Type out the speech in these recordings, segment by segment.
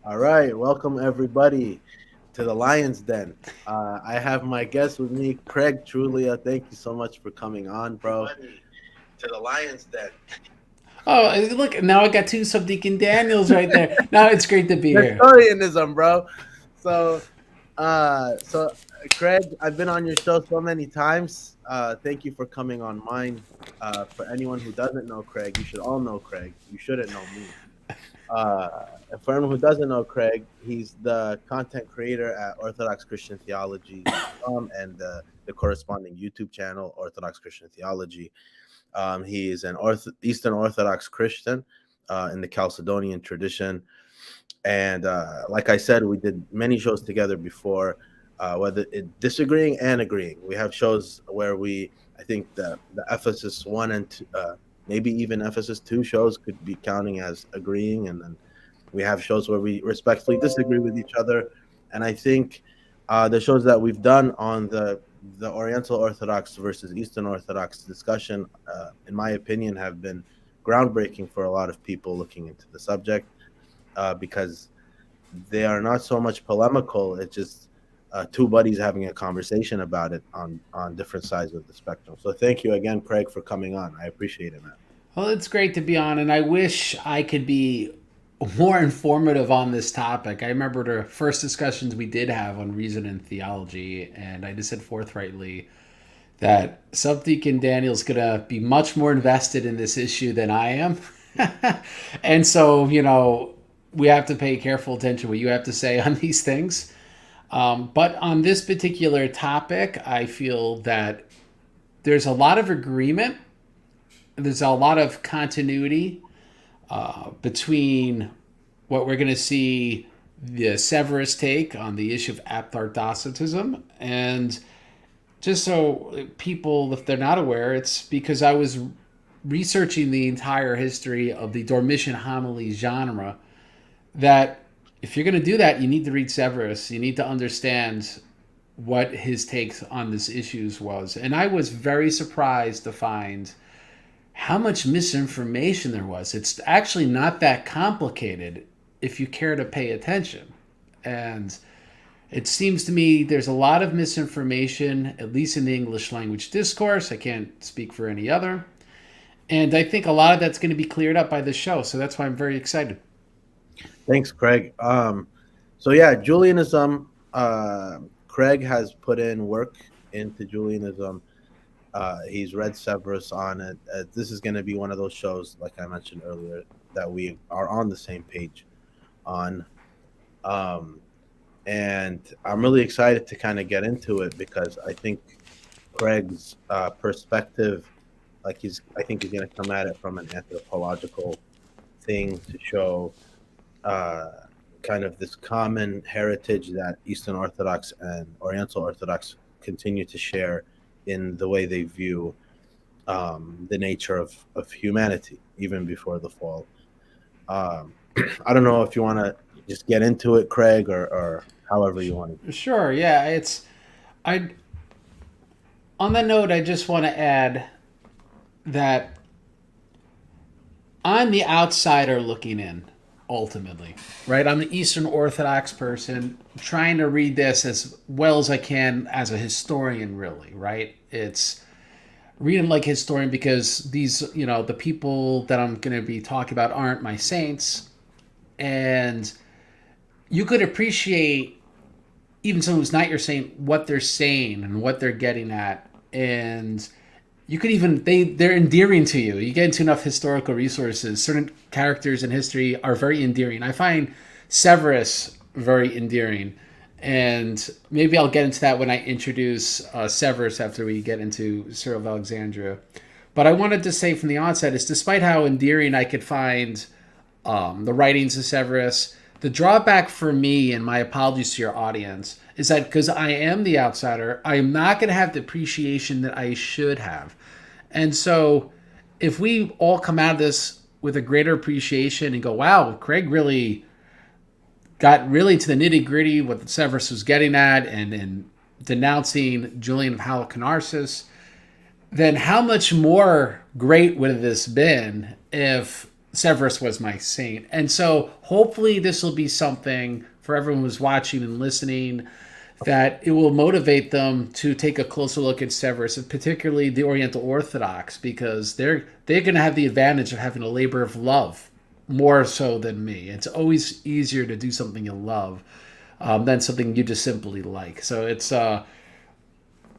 All right, welcome everybody to the Lion's Den. I have my guest with me, Craig Truglia. Thank you so much for coming on, bro. To the Lion's Den. Oh, look! Now I got two Subdeacon Daniels right there. Now it's great to be here. Nestorianism, bro. So, so Craig, I've been on your show so many times. Thank you for coming on mine. For anyone who doesn't know Craig, you should all know Craig. You shouldn't know me. Uh, for anyone who doesn't know Craig, he's the content creator at OrthodoxChristianTheology.com and the corresponding YouTube channel, Orthodox Christian Theology. He is an Eastern Orthodox Christian in the Chalcedonian tradition. And like I said, we did many shows together before, whether disagreeing and agreeing. We have shows where I think the Ephesus 1 and 2, maybe even Ephesus 2 shows could be counting as agreeing. And then we have shows where we respectfully disagree with each other. And I think the shows that we've done on the Oriental Orthodox versus Eastern Orthodox discussion, in my opinion, have been groundbreaking for a lot of people looking into the subject because they are not so much polemical. It's just two buddies having a conversation about it on different sides of the spectrum. So thank you again, Craig, for coming on. I appreciate it, man. Well, it's great to be on, and I wish I could be more informative on this topic. I remember the first discussions we did have on reason and theology, and I just said forthrightly that Subdeacon Daniel's gonna be much more invested in this issue than I am. And so, we have to pay careful attention to what you have to say on these things. But on this particular topic, I feel that there's a lot of agreement. There's a lot of continuity between what we're going to see the Severus take on the issue of apthardocetism. And just so people, if they're not aware, it's because I was researching the entire history of the Dormition homily genre that if you're going to do that, you need to read Severus. You need to understand what his takes on these issues was. And I was very surprised to find how much misinformation there was. It's actually not that complicated if you care to pay attention. And it seems to me there's a lot of misinformation, at least in the English language discourse. I can't speak for any other. And I think a lot of that's going to be cleared up by this show. So that's why I'm very excited. Thanks, Craig. So yeah, Julianism. Craig has put in work into Julianism. He's read Severus on it. This is going to be one of those shows, like I mentioned earlier, that we are on the same page on. Um, and I'm really excited to kind of get into it because I think Craig's perspective, I think he's going to come at it from an anthropological thing to show uh, kind of this common heritage that Eastern Orthodox and Oriental Orthodox continue to share in the way they view the nature of humanity, even before the fall. Um, I don't know if you want to just get into it, Craig, or however you want to. Sure, yeah, I on that note, I just want to add that I'm the outsider looking in, ultimately, right? I'm the Eastern Orthodox person trying to read this as well as I can as a historian, really, right? It's reading like a historian because these, the people that I'm going to be talking about aren't my saints. And you could appreciate even someone who's not your saint, what they're saying and what they're getting at. And you could even they're endearing to you. You get into enough historical resources. Certain characters in history are very endearing. I find Severus very endearing, and maybe I'll get into that when I introduce Severus after we get into Cyril of Alexandria. But I wanted to say from the onset is despite how endearing I could find the writings of Severus, the drawback for me, and my apologies to your audience, is that because I am the outsider, I am not going to have the appreciation that I should have. And so, if we all come out of this with a greater appreciation and go, wow, Craig really got really to the nitty gritty what Severus was getting at and denouncing Julian of Halicarnassus, then how much more great would this been if Severus was my saint. And so hopefully this will be something for everyone who's watching and listening, that it will motivate them to take a closer look at Severus, and particularly the Oriental Orthodox, because they're going to have the advantage of having a labor of love more so than me. It's always easier to do something you love than something you just simply like. So it's I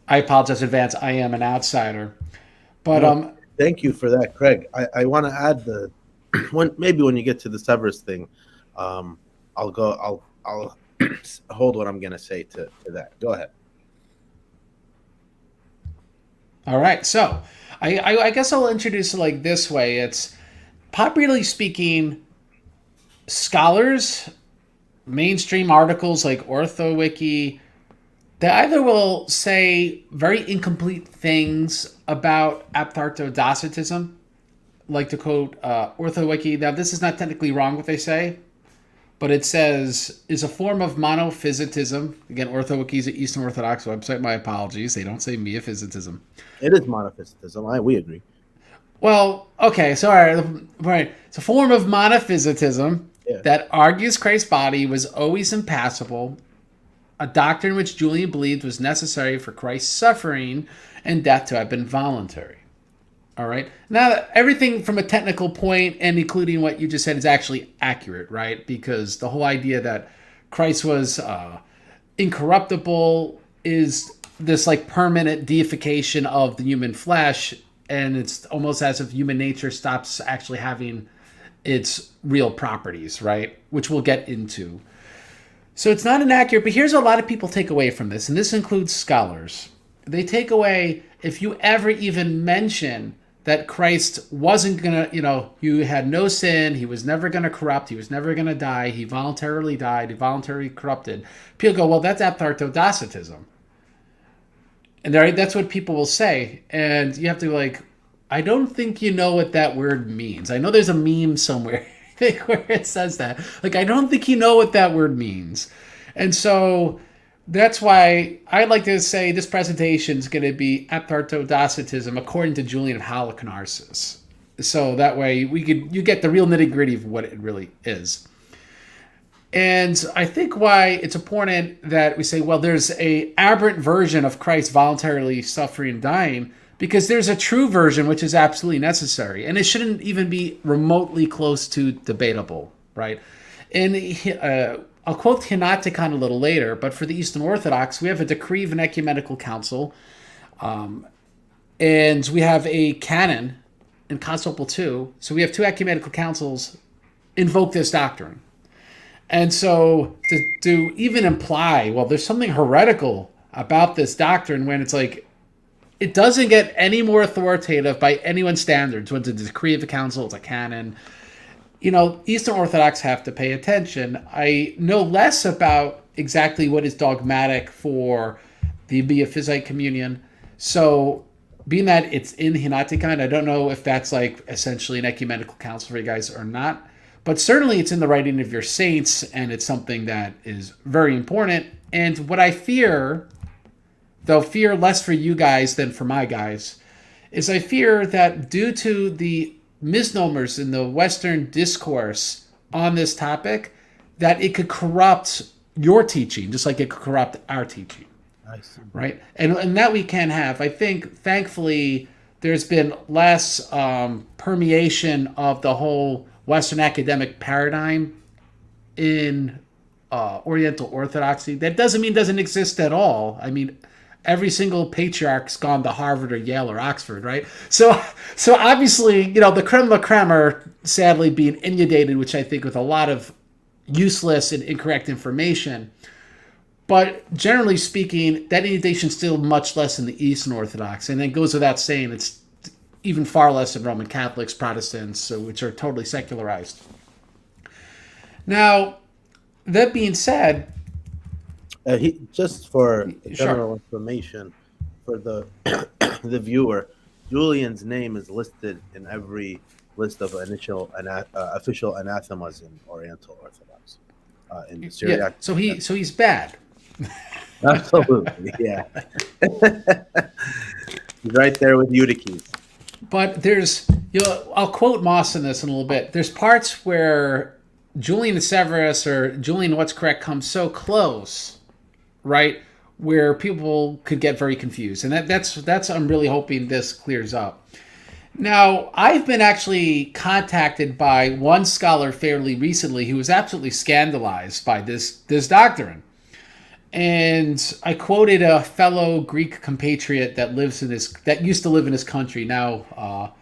apologize in advance. I am an outsider, but No, thank you for that, Craig. I want to add the when you get to the Severus thing, I'll hold what I'm gonna say to that. Go ahead. all right. So I guess I'll introduce it like this way. It's popularly speaking, scholars, mainstream articles like OrthoWiki, they either will say very incomplete things about aptartodocetism, like to quote OrthoWiki. Now, this is not technically wrong what they say, but it says is a form of monophysitism. Again, OrthoWiki is an Eastern Orthodox website. My apologies. They don't say miaphysitism. It is monophysitism. We agree. Well, okay, so all right. It's a form of monophysitism Yeah. that argues Christ's body was always impassible, a doctrine which Julian believed was necessary for Christ's suffering and death to have been voluntary. All right. Now, everything from a technical point and including what you just said is actually accurate, right? Because the whole idea that Christ was incorruptible is this like permanent deification of the human flesh, and it's almost as if human nature stops actually having its real properties, right? Which we'll get into. So it's not inaccurate, but here's what a lot of people take away from this, and this includes scholars. They take away if you ever even mention that Christ wasn't going to, you had no sin, he was never going to corrupt, he was never going to die, he voluntarily died, he voluntarily corrupted. People go, well, that's aptartodocetism. And that's what people will say. And you have to I don't think you know what that word means. I know there's a meme somewhere where it says that. I don't think you know what that word means. And so that's why I like to say this presentation is going to be aptartodocetism according to Julian of Halicarnassus. So that way you get the real nitty gritty of what it really is. And I think why it's important that we say, well, there's a aberrant version of Christ voluntarily suffering and dying, because there's a true version which is absolutely necessary, and it shouldn't even be remotely close to debatable, right? And I'll quote Henoticon a little later, but for the Eastern Orthodox, we have a decree of an ecumenical council, and we have a canon in Constantinople II. So we have two ecumenical councils invoke this doctrine. And so to even imply, well, there's something heretical about this doctrine when it's it doesn't get any more authoritative by anyone's standards. When it's a decree of the council, it's a canon. Eastern Orthodox have to pay attention. I know less about exactly what is dogmatic for the Miaphysite communion. So being that it's in Henoticon, I don't know if that's essentially an ecumenical council for you guys or not. But certainly it's in the writing of your saints, and it's something that is very important. And what I fear, though fear less for you guys than for my guys, is I fear that due to the misnomers in the Western discourse on this topic, that it could corrupt your teaching, just like it could corrupt our teaching. I see. Right? And that we can have. I think, thankfully, there's been less permeation of the whole Western academic paradigm in Oriental Orthodoxy. That doesn't mean it doesn't exist at all. I mean, every single patriarch's gone to Harvard or Yale or Oxford, right? So obviously, the creme de la creme are sadly being inundated, which I think with a lot of useless and incorrect information. But generally speaking, that inundation is still much less in the Eastern Orthodox. And it goes without saying, it's even far less in Roman Catholics, Protestants, which are totally secularized. Now, that being said, Just for general information for the the viewer, Julian's name is listed in every list of official anathemas in Oriental Orthodox. In the Syriac. So he's bad. Absolutely, yeah. He's right there with Eutyches. But there's I'll quote Moss in this in a little bit. There's parts where Julian Severus or Julian What's Correct comes so close, right, where people could get very confused, and that's I'm really hoping this clears up. Now, I've been actually contacted by one scholar fairly recently who was absolutely scandalized by this doctrine. And I quoted a fellow Greek compatriot that used to live in his country now,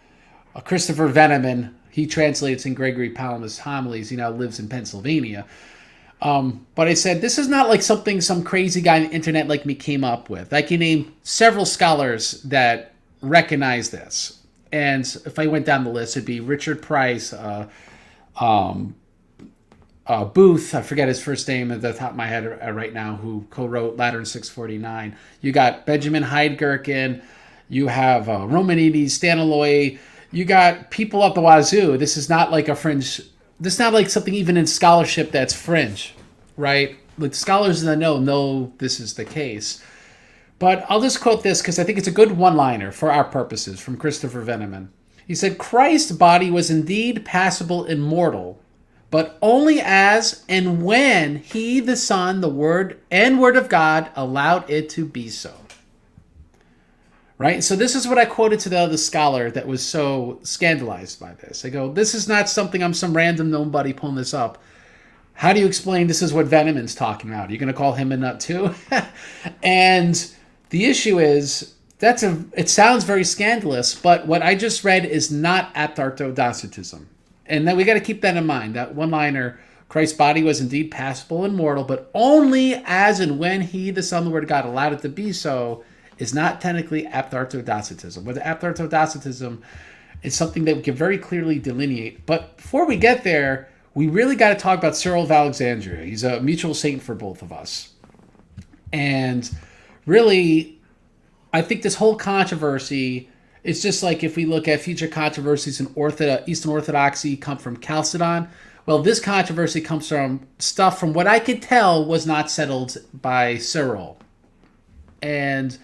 Christopher Veneman. He translates in Gregory Palamas' homilies. He now lives in Pennsylvania. But I said, this is not like something some crazy guy on the internet like me came up with. I can name several scholars that recognize this. And if I went down the list, it'd be Richard Price, Booth, I forget his first name at the top of my head right now, who co-wrote Lateran 649. You got Benjamin Heidgerken. You have Romanides, Staniloy. You got people up the wazoo. This is not like a fringe. This is not like something even in scholarship that's fringe, right? Like scholars that know this is the case. But I'll just quote this because I think it's a good one-liner for our purposes from Christopher Veneman. He said, Christ's body was indeed passible and mortal, but only as and when he, the Son, the Word, and Word of God allowed it to be so. Right? So this is what I quoted to the other scholar that was so scandalized by this. I go, this is not something I'm some random nobody pulling this up. How do you explain this is what Veneman's talking about? Are you going to call him a nut too? And the issue is, it sounds very scandalous, but what I just read is not aptartodocetism. And then we got to keep that in mind. That one-liner, Christ's body was indeed passible and mortal, but only as and when he, the Son, the Word of God, allowed it to be so, is not technically aptartodocetism. But aptartodocetism is something that we can very clearly delineate. But before we get there, we really got to talk about Cyril of Alexandria. He's a mutual saint for both of us. And really, I think this whole controversy is just like if we look at future controversies in Eastern Orthodoxy come from Chalcedon. Well, this controversy comes from stuff from what I could tell was not settled by Cyril. And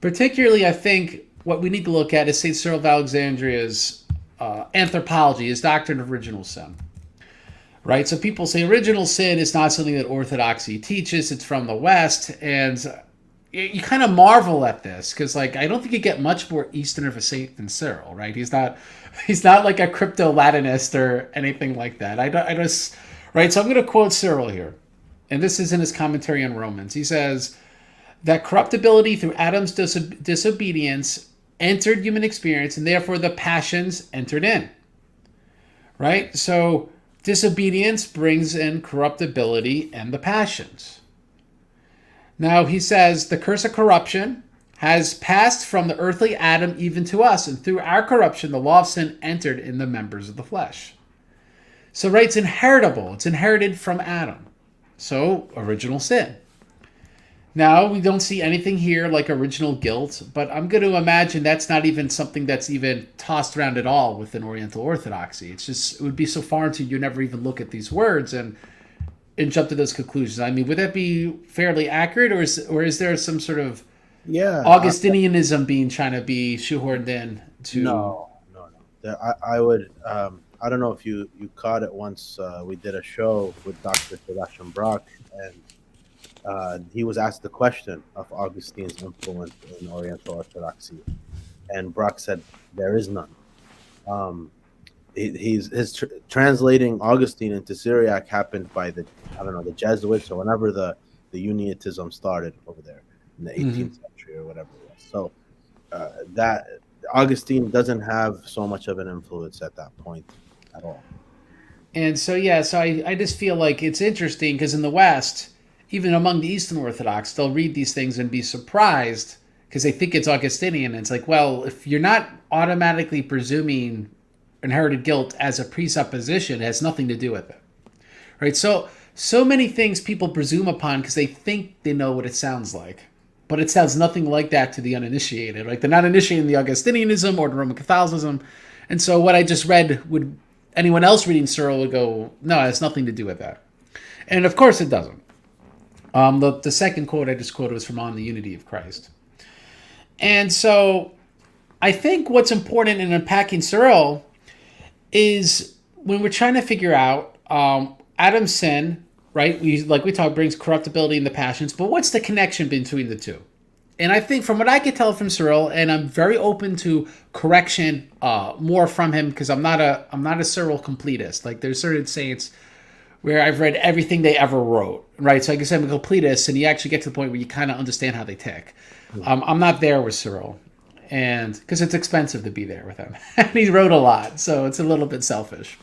particularly, I think what we need to look at is St. Cyril of Alexandria's anthropology, his doctrine of original sin. Right? So people say original sin is not something that Orthodoxy teaches. It's from the West. And you kind of marvel at this because, like, I don't think you get much more Eastern of a saint than Cyril, right? He's not like a crypto-Latinist or anything like that. Right? So I'm going to quote Cyril here. And this is in his commentary on Romans. He says that corruptibility through Adam's disobedience entered human experience, and therefore the passions entered in. Right? So disobedience brings in corruptibility and the passions. Now, he says, the curse of corruption has passed from the earthly Adam even to us, and through our corruption, the law of sin entered in the members of the flesh. So, right, it's inheritable. It's inherited from Adam. So, original sin. Now, we don't see anything here like original guilt, but I'm going to imagine that's not even something that's even tossed around at all within Oriental Orthodoxy. It would be so foreign to you never even look at these words and jump to those conclusions. I mean, would that be fairly accurate, or is there some sort of Augustinianism being trying to be shoehorned in to? No. I would. I don't know if you caught it once. We did a show with Dr. Sebastian Brock, and he was asked the question of Augustine's influence in Oriental Orthodoxy, and Brock said there is none. His translating Augustine into Syriac happened by the Jesuits or whenever the Uniatism started over there in the 18th century or whatever it was. So that Augustine doesn't have so much of an influence at that point at all. And so I just feel like it's interesting because in the West, even among the Eastern Orthodox, they'll read these things and be surprised because they think it's Augustinian. And it's like, well, if you're not automatically presuming inherited guilt as a presupposition, it has nothing to do with it, right? So many things people presume upon because they think they know what it sounds like, but it sounds nothing like that to the uninitiated. Like they're not initiated in the Augustinianism or the Roman Catholicism, and so what I just read would anyone else reading Cyril would go, no, it has nothing to do with that, and of course it doesn't. The second quote I just quoted was from On the Unity of Christ, and so I think what's important in unpacking Cyril is when we're trying to figure out Adam's sin, right? We talked, brings corruptibility in the passions, but what's the connection between the two? And I think from what I could tell from Cyril, and I'm very open to correction more from him because I'm not a Cyril completist. Like there's certain saints where I've read everything they ever wrote, right? So I guess I'm a completist, and you actually get to the point where you kind of understand how they tick. I'm not there with Cyril, and because it's expensive to be there with him. And he wrote a lot, so it's a little bit selfish.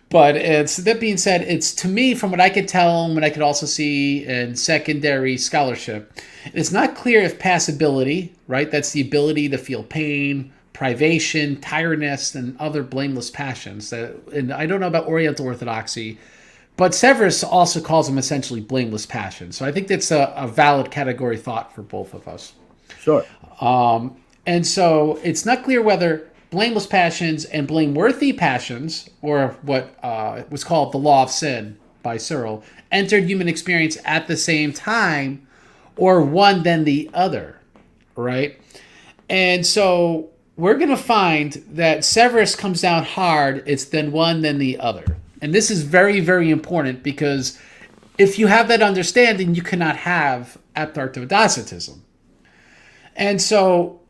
But it's that being said, it's to me, from what I could tell and what I could also see in secondary scholarship, it's not clear if passibility, right? That's the ability to feel pain, privation, tiredness, and other blameless passions. And I don't know about Oriental Orthodoxy, but Severus also calls them essentially blameless passions. So I think that's a valid category thought for both of us. Sure. And so it's not clear whether blameless passions and blameworthy passions, or what was called the law of sin by Cyril, entered human experience at the same time, or one then the other, right? And so we're going to find that Severus comes down hard. It's then one, then the other. And this is very, very important because if you have that understanding, you cannot have aptartodocetism. And so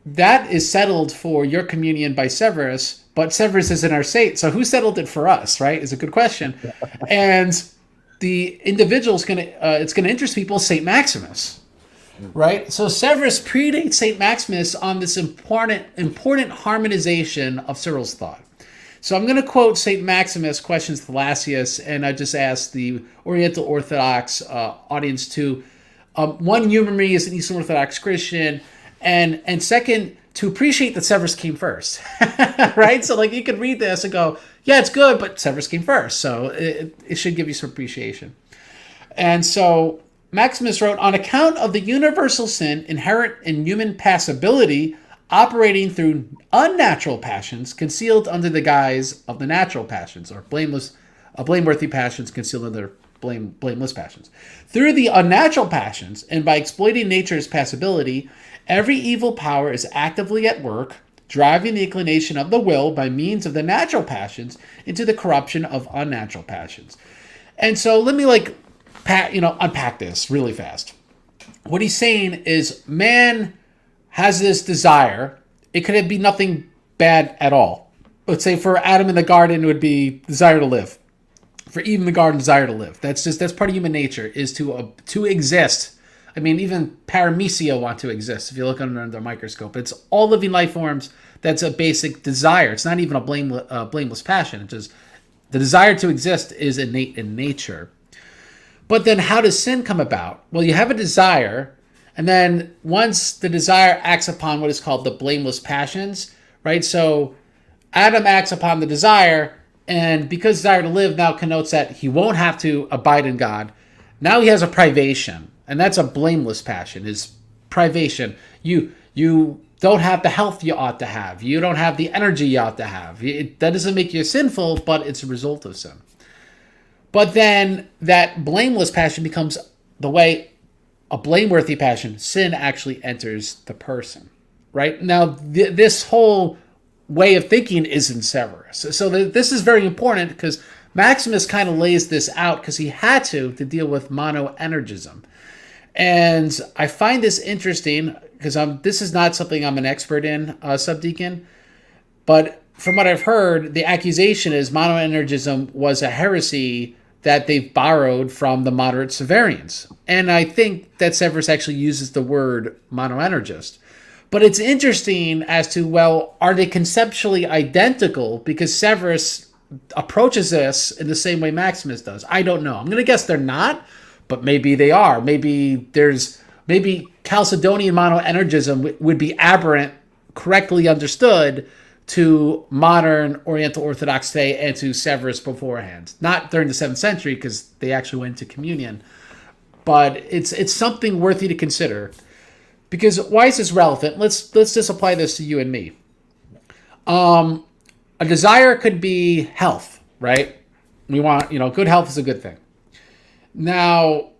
that is settled for your communion by Severus, but Severus isn't our saint. So who settled it for us, right? Is a good question. And the individual's it's going to interest people, St. Maximus, right? So Severus predates St. Maximus on this important harmonization of Cyril's thought. So I'm going to quote St. Maximus, Questions Thalassius, and I just asked the Oriental Orthodox audience to, one, humor me as an Eastern Orthodox Christian, and second, to appreciate that Severus came first, right? So like you could read this and go, yeah, it's good, but Severus came first, so it should give you some appreciation. And so Maximus wrote, on account of the universal sin inherent in human passibility, operating through unnatural passions concealed under the guise of the natural passions, or blameworthy passions concealed under blameless passions. Through the unnatural passions, and by exploiting nature's passibility, every evil power is actively at work, driving the inclination of the will by means of the natural passions into the corruption of unnatural passions. And so let me unpack this really fast. What he's saying is man has this desire. It could be nothing bad at all. Let's say for Adam in the garden, it would be desire to live. For Eve in the garden, desire to live. That's part of human nature, is to exist. I mean, even paramecia want to exist. If you look under the microscope, it's all living life forms. That's a basic desire. It's not even a blameless passion. It's just the desire to exist is innate in nature. But then how does sin come about? Well, you have a desire, and then once the desire acts upon what is called the blameless passions, right? So Adam acts upon the desire, and because desire to live now connotes that he won't have to abide in God, now he has a privation, and that's a blameless passion, is privation. You don't have the health you ought to have. You don't have the energy you ought to have. That doesn't make you sinful, but it's a result of sin. But then that blameless passion becomes the way a blameworthy passion, sin actually enters the person, right? Now, this whole way of thinking is in Severus. So this is very important because Maximus kind of lays this out because he had to deal with monoenergism. And I find this interesting because this is not something I'm an expert in, Subdeacon, but from what I've heard, the accusation is monoenergism was a heresy that they've borrowed from the moderate Severians. And I think that Severus actually uses the word monoenergist. But it's interesting as to, well, are they conceptually identical? Because Severus approaches this in the same way Maximus does. I don't know. I'm going to guess they're not, but maybe they are. Maybe Chalcedonian monoenergism would be aberrant, correctly understood, to modern Oriental Orthodox today and to Severus beforehand. Not during the 7th century, because they actually went to communion. But it's something worthy to consider. Because why is this relevant? Let's just apply this to you and me. A desire could be health, right? We want, good health is a good thing. Now,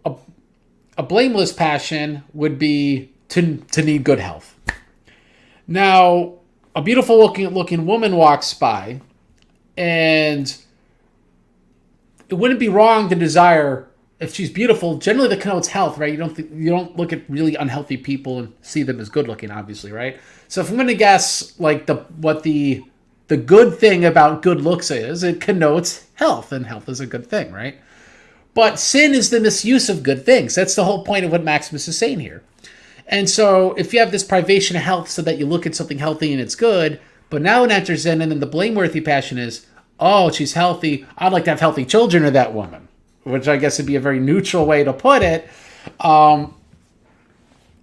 a blameless passion would be to need good health. Now, a beautiful looking woman walks by, and it wouldn't be wrong to desire, if she's beautiful. Generally, that connotes health, right? You don't look at really unhealthy people and see them as good looking, obviously, right? So if I'm going to guess, like the good thing about good looks is it connotes health, and health is a good thing, right? But sin is the misuse of good things. That's the whole point of what Maximus is saying here. And so if you have this privation of health so that you look at something healthy and it's good, but now it enters in, and then the blameworthy passion is, oh, she's healthy, I'd like to have healthy children of that woman, which I guess would be a very neutral way to put it.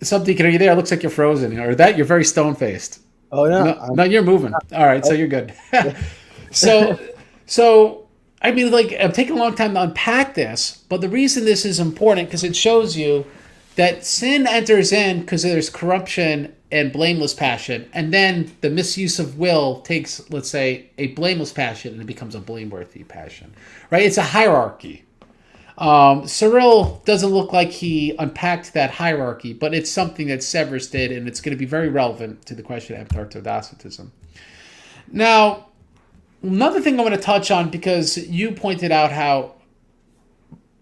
Something, are you there? It looks like you're frozen, or that you're very stone-faced. Oh yeah, No, you're moving. All right, so you're good. so, so I mean, like, I'm taking a long time to unpack this, but the reason this is important because it shows you that sin enters in because there's corruption and blameless passion, and then the misuse of will takes, let's say, a blameless passion and it becomes a blameworthy passion, right? It's a hierarchy. Cyril doesn't look like he unpacked that hierarchy, but it's something that Severus did, and it's going to be very relevant to the question of orthodoxitism. Now, another thing I want to touch on, because you pointed out how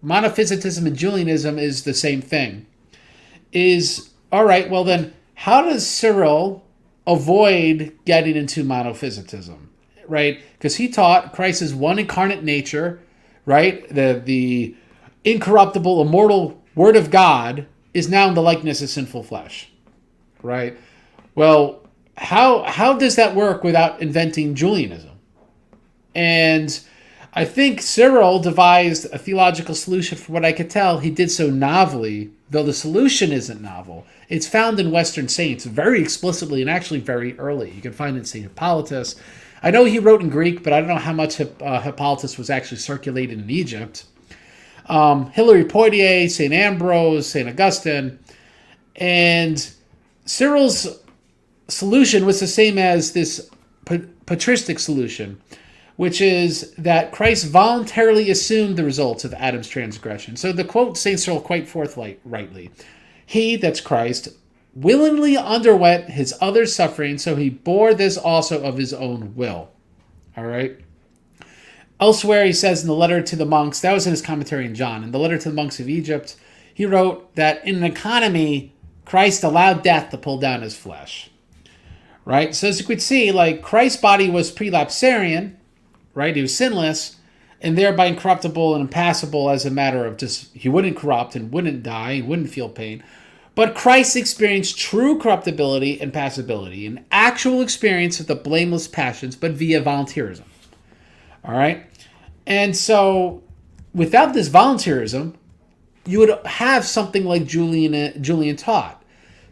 monophysitism and Julianism is the same thing, is, all right, well then, how does Cyril avoid getting into monophysitism, right? Because he taught Christ is one incarnate nature, right? The incorruptible, immortal Word of God is now in the likeness of sinful flesh, right? Well, how does that work without inventing Julianism? And I think Cyril devised a theological solution. From what I could tell, he did so novelly, though the solution isn't novel. It's found in Western saints very explicitly and actually very early. You can find it in St. Hippolytus. I know he wrote in Greek, but I don't know how much Hippolytus was actually circulated in Egypt. Hilary Poitiers, St. Ambrose, St. Augustine. And Cyril's solution was the same as this patristic solution, which is that Christ voluntarily assumed the results of Adam's transgression. So the quote St. Cyril quite forthrightly. He, that's Christ, willingly underwent his other suffering, so he bore this also of his own will. All right? Elsewhere, he says in the letter to the monks, that was in his commentary in John, in the letter to the monks of Egypt, he wrote that in an economy, Christ allowed death to pull down his flesh. Right? So as you could see, like, Christ's body was prelapsarian, right? He was sinless, and thereby incorruptible and impassible as a matter of just, he wouldn't corrupt and wouldn't die, he wouldn't feel pain. But Christ experienced true corruptibility and passibility, an actual experience of the blameless passions, but via volunteerism. All right? And so, without this volunteerism, you would have something like Julian taught.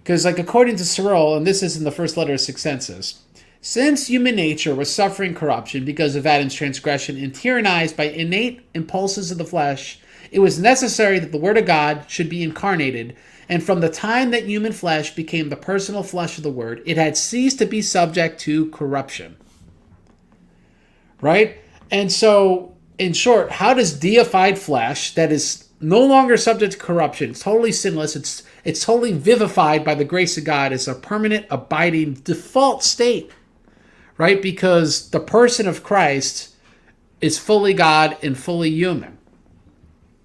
Because, like, according to Cyril, and this is in the first letter of Sixcensis, since human nature was suffering corruption because of Adam's transgression and tyrannized by innate impulses of the flesh, it was necessary that the Word of God should be incarnated, and from the time that human flesh became the personal flesh of the Word, it had ceased to be subject to corruption. Right? And so, in short, how does deified flesh that is no longer subject to corruption, it's totally sinless, it's totally vivified by the grace of God as a permanent, abiding, default state, right? Because the person of Christ is fully God and fully human.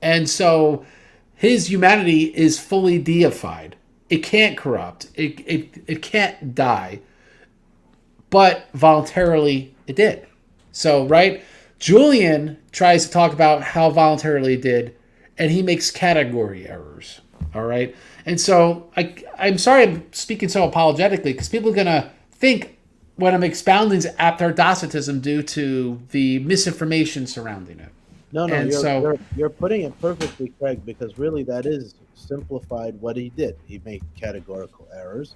And so his humanity is fully deified. It can't corrupt. It can't die. But voluntarily it did. So, right? Julian tries to talk about how voluntarily it did, and he makes category errors. All right? And so I'm sorry I'm speaking so apologetically, because people are going to think when I'm expounding apthardocetism due to the misinformation surrounding it. No, you're putting it perfectly, Craig, because really that is simplified what he did. He made categorical errors,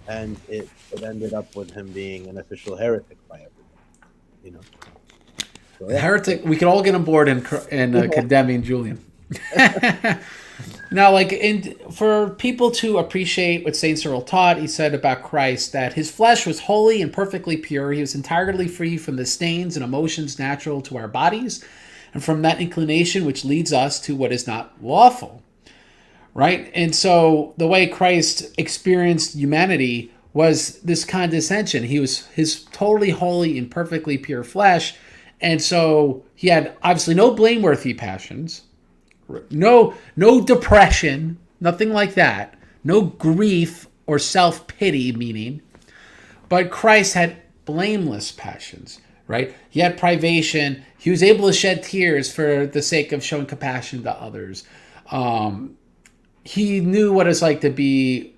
and it ended up with him being an official heretic by everybody. You know, so, yeah. Heretic. We could all get on board in condemning Julian. Now, for people to appreciate what Saint Cyril taught, he said about Christ that his flesh was holy and perfectly pure. He was entirely free from the stains and emotions natural to our bodies, and from that inclination which leads us to what is not lawful. Right? And so the way Christ experienced humanity was this condescension. He was his totally holy and perfectly pure flesh, and so he had obviously no blameworthy passions, no depression, nothing like that, no grief or self-pity meaning, but Christ had blameless passions, right? He had privation. He was able to shed tears for the sake of showing compassion to others. He knew what it's like to be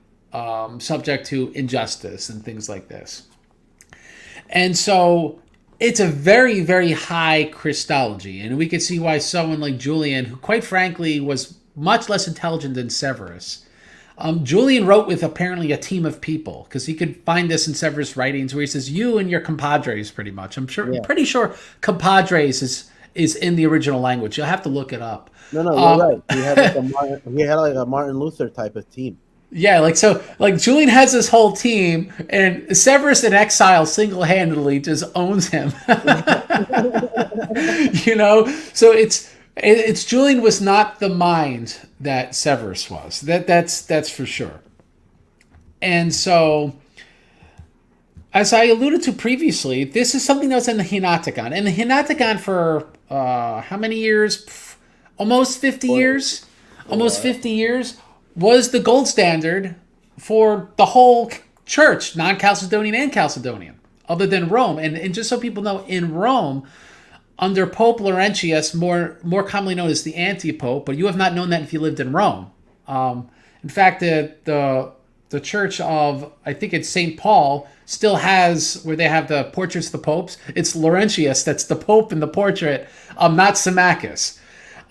subject to injustice and things like this. And so it's a very, very high Christology. And we can see why someone like Julian, who quite frankly was much less intelligent than Severus, Julian wrote with apparently a team of people, because he could find this in Severus' writings where he says, you and your compadres, pretty much. I'm pretty sure compadres is in the original language. You'll have to look it up. No, you're right. He had like a Martin Luther type of team. Yeah, like Julian has this whole team, and Severus in exile single-handedly just owns him. So it's Julian was not the mind that Severus was. That's for sure. And so, as I alluded to previously, this is something that was in the Henoticon. And the Henoticon for how many years? Almost 50 years? Almost 50 years was the gold standard for the whole church, non-Chalcedonian and Chalcedonian, other than Rome. And just so people know, in Rome, under Pope Laurentius, more commonly known as the anti-pope, but you have not known that if you lived in Rome. In fact, the church of, I think it's St. Paul, still has, where they have the portraits of the popes, it's Laurentius that's the pope in the portrait, not Symmachus.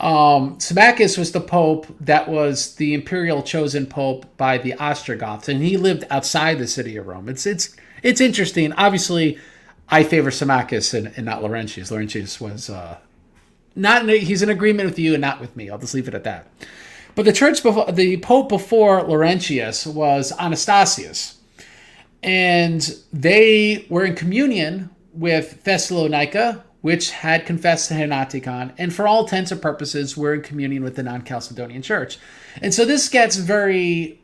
Symmachus was the pope that was the imperial chosen pope by the Ostrogoths, and he lived outside the city of Rome. It's interesting. Obviously, I favor Symmachus and not Laurentius. Laurentius was he's in agreement with you and not with me. I'll just leave it at that. But the pope before Laurentius was Anastasius, and they were in communion with Thessalonica, which had confessed the Henoticon, and for all intents and purposes were in communion with the non-Chalcedonian church. And so this gets very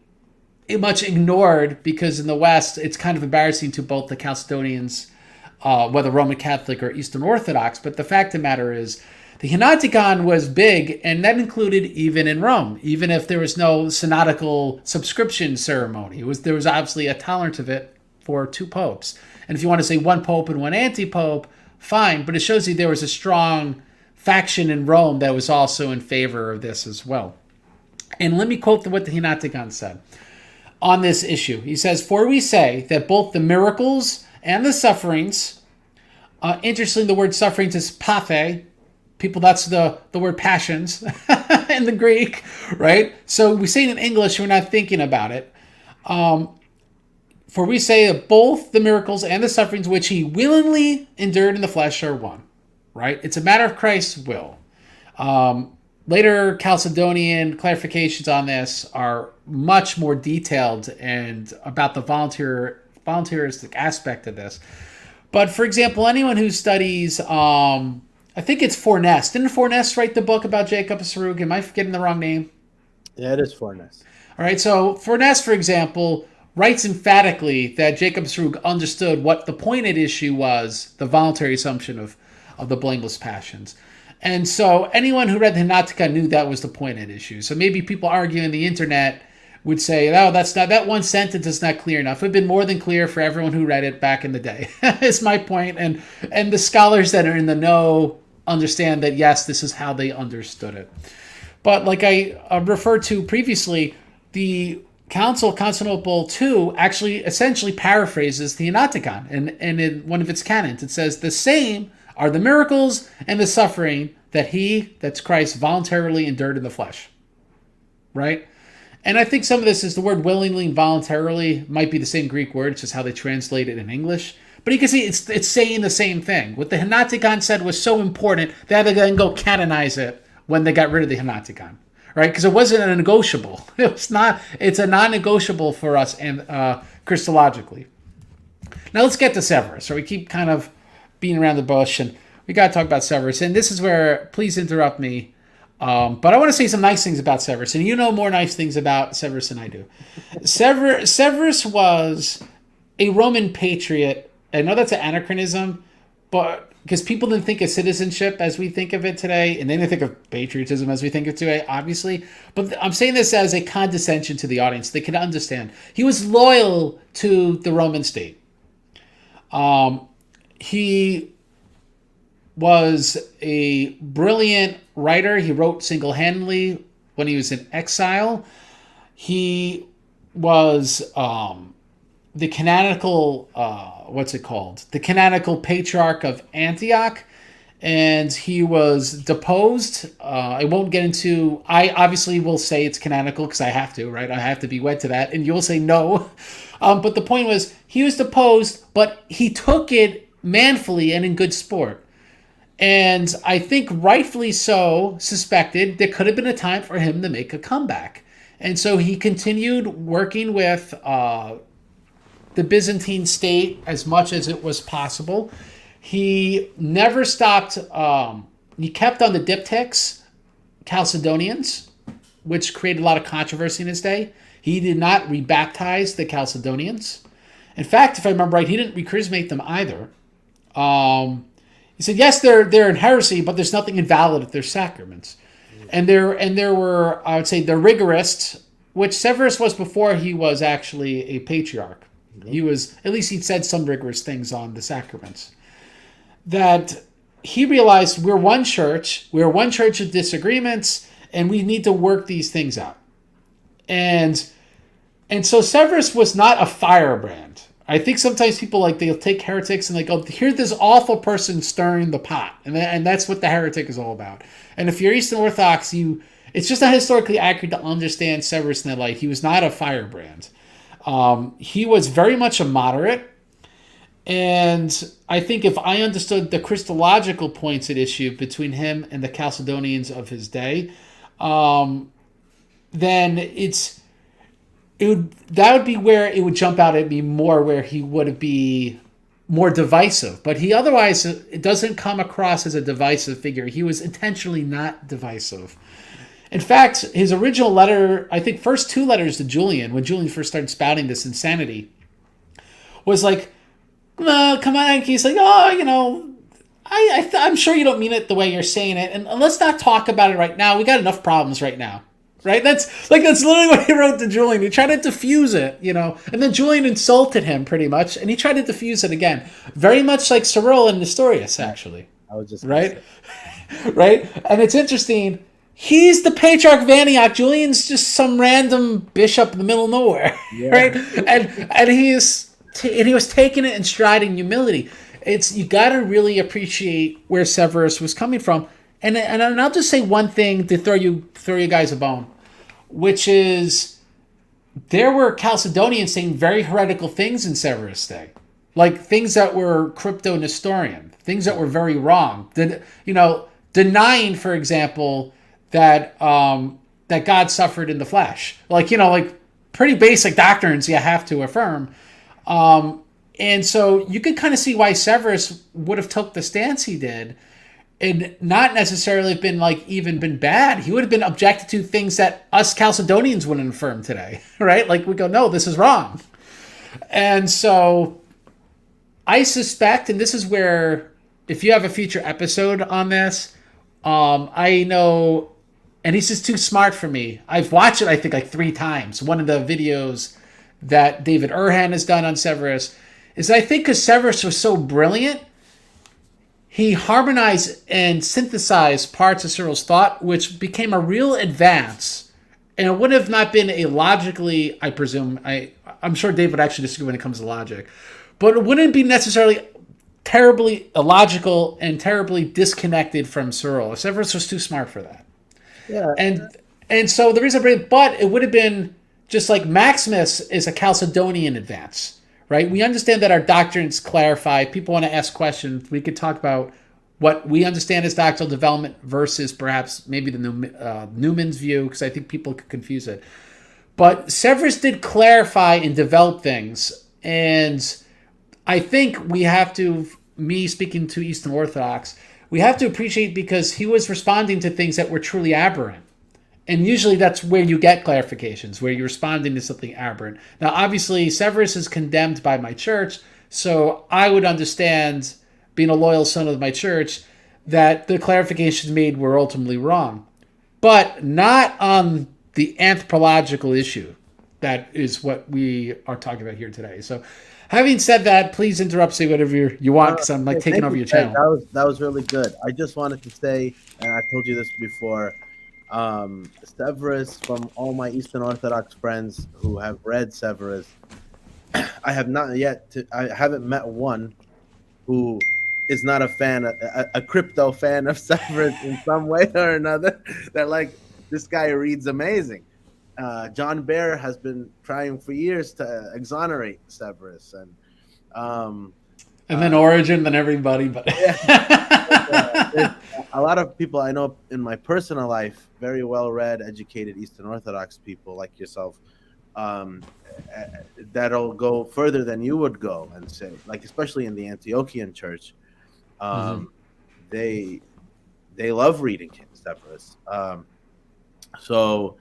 much ignored, because in the West, it's kind of embarrassing to both the Chalcedonians, whether Roman Catholic or Eastern Orthodox. But the fact of the matter is, the Henoticon was big, and that included even in Rome, even if there was no synodical subscription ceremony. There was obviously a tolerance of it for two popes. And if you want to say one pope and one anti-pope, fine, but it shows you there was a strong faction in Rome that was also in favor of this as well. And let me quote what the Henoticon said on this issue. He says, "For we say that both the miracles and the sufferings," interestingly, the word sufferings is pathe. People, that's the word passions in the Greek, right? So we say it in English, we're not thinking about it. For we say that both the miracles and the sufferings which he willingly endured in the flesh are one, right? It's a matter of Christ's will. Later Chalcedonian clarifications on this are much more detailed and about the voluntaristic aspect of this. But for example, anyone who studies, I think it's Fornest. Didn't Fornest write the book about Jacob Sarug? Am I getting the wrong name? Yeah, it is Fornest. All right, so Fornest, for example, writes emphatically that Jacob Sarug understood what the pointed issue was, the voluntary assumption of the blameless passions. And so anyone who read the Henoticon knew that was the pointed issue. So maybe people arguing on the internet would say, oh, that one sentence is not clear enough. It would have been more than clear for everyone who read it back in the day. It's my point. And the scholars that are in the know understand that, yes, this is how they understood it. But like I referred to previously, the Council of Constantinople II actually essentially paraphrases the Henoticon, and in one of its canons it says, "The same are the miracles and the suffering that's Christ, voluntarily endured in the flesh." Right? And I think some of this is the word willingly and voluntarily might be the same Greek word, it's just how they translate it in English. But you can see it's saying the same thing. What the Henoticon said was so important, they had to then go canonize it when they got rid of the Henoticon. Right, because it wasn't a negotiable. It's a non-negotiable for us and Christologically. Now let's get to Severus. So we keep kind of beating around the bush, and we got to talk about Severus. And this is where, please interrupt me. But I want to say some nice things about Severus, and you know more nice things about Severus than I do. Severus was a Roman patriot. I know that's an anachronism, but because people didn't think of citizenship as we think of it today, and they didn't think of patriotism as we think of it today, obviously. But I'm saying this as a condescension to the audience. They can understand. He was loyal to the Roman state. He was a brilliant writer. He wrote single-handedly when he was in exile. He was the canonical, the canonical patriarch of Antioch, and he was deposed. I won't get into, I obviously will say it's canonical because I have to, right? I have to be wed to that, and you'll say no. But the point was, he was deposed, but he took it manfully and in good sport. And I think rightfully so suspected there could have been a time for him to make a comeback. And so he continued working with the Byzantine state as much as it was possible. He never stopped. He kept on the diptychs, Chalcedonians, which created a lot of controversy in his day. He did not rebaptize the Chalcedonians. In fact, if I remember right, he didn't rechrysmate them either. He said, yes, they're in heresy, but there's nothing invalid at their sacraments. And there were, I would say, the rigorists, which Severus was before he was actually a patriarch. He was, at least he said some rigorous things on the sacraments. That he realized we're one church of disagreements, and we need to work these things out. And so Severus was not a firebrand. I think sometimes people they'll take heretics and they go, here's this awful person stirring the pot. And that's what the heretic is all about. And if you're Eastern Orthodox, it's just not historically accurate to understand Severus in that light. He was not a firebrand. He was very much a moderate. And I think if I understood the Christological points at issue between him and the Chalcedonians of his day, then that would be where it would jump out at me more, where he would be more divisive. But he otherwise, it doesn't come across as a divisive figure. He was intentionally not divisive. In fact, his original letter, I think first two letters to Julian, when Julian first started spouting this insanity, was like, come on. He's like, I'm sure you don't mean it the way you're saying it. And let's not talk about it right now. We got enough problems right now. Right? That's literally what he wrote to Julian. He tried to diffuse it, and then Julian insulted him pretty much, and he tried to diffuse it again. Very much like Cyril and Nestorius, actually. I was just right? Right? And it's interesting. He's the Patriarch of Antioch. Julian's just some random bishop in the middle of nowhere. Yeah. Right? And he was taking it in stride and humility. You got to really appreciate where Severus was coming from. And I'll just say one thing to throw you guys a bone, which is there were Chalcedonians saying very heretical things in Severus' day, like things that were crypto-Nestorian, things that were very wrong. Denying, for example, that God suffered in the flesh, like pretty basic doctrines you have to affirm. And so you could kind of see why Severus would have took the stance he did. And not necessarily have been even been bad. He would have been objected to things that us Chalcedonians wouldn't affirm today, right? Like we go, no, this is wrong. And so I suspect, and this is where, if you have a future episode on this, I know, and he's just too smart for me. I've watched it, I think, 3 times. One of the videos that David Urhan has done on Severus is I think because Severus was so brilliant, he harmonized and synthesized parts of Cyril's thought, which became a real advance. And it would have not been a logically, I presume, I'm sure Dave would actually disagree when it comes to logic, but it wouldn't be necessarily terribly illogical and terribly disconnected from Cyril. Severus was too smart for that. Yeah. And so the reason, but it would have been just like Maximus is a Chalcedonian advance. Right? We understand that our doctrines clarify. People want to ask questions. We could talk about what we understand as doctrinal development versus perhaps maybe the Newman's view, because I think people could confuse it. But Severus did clarify and develop things. And I think we have to, me speaking to Eastern Orthodox, we have to appreciate because he was responding to things that were truly aberrant. And usually that's where you get clarifications, where you're responding to something aberrant. Now, obviously, Severus is condemned by my church, so I would understand, being a loyal son of my church, that the clarifications made were ultimately wrong. But not on the anthropological issue. That is what we are talking about here today. So, having said that, please interrupt, say whatever you want, because I'm like taking Thank over you, your Craig. channel. That was really good. I just wanted to say, and I told you this before, Severus, from all my Eastern Orthodox friends who have read Severus, I have not yet. I haven't met one who is not a fan, a crypto fan of Severus in some way or another. They're like, this guy reads amazing. John Bear has been trying for years to exonerate Severus, and um, And then Origin, then everybody. But yeah, there's a lot of people I know in my personal life, very well read, educated Eastern Orthodox people like yourself, um, that'll go further than you would go and say, like, especially in the Antiochian church, mm-hmm. um, they they love reading Severus. So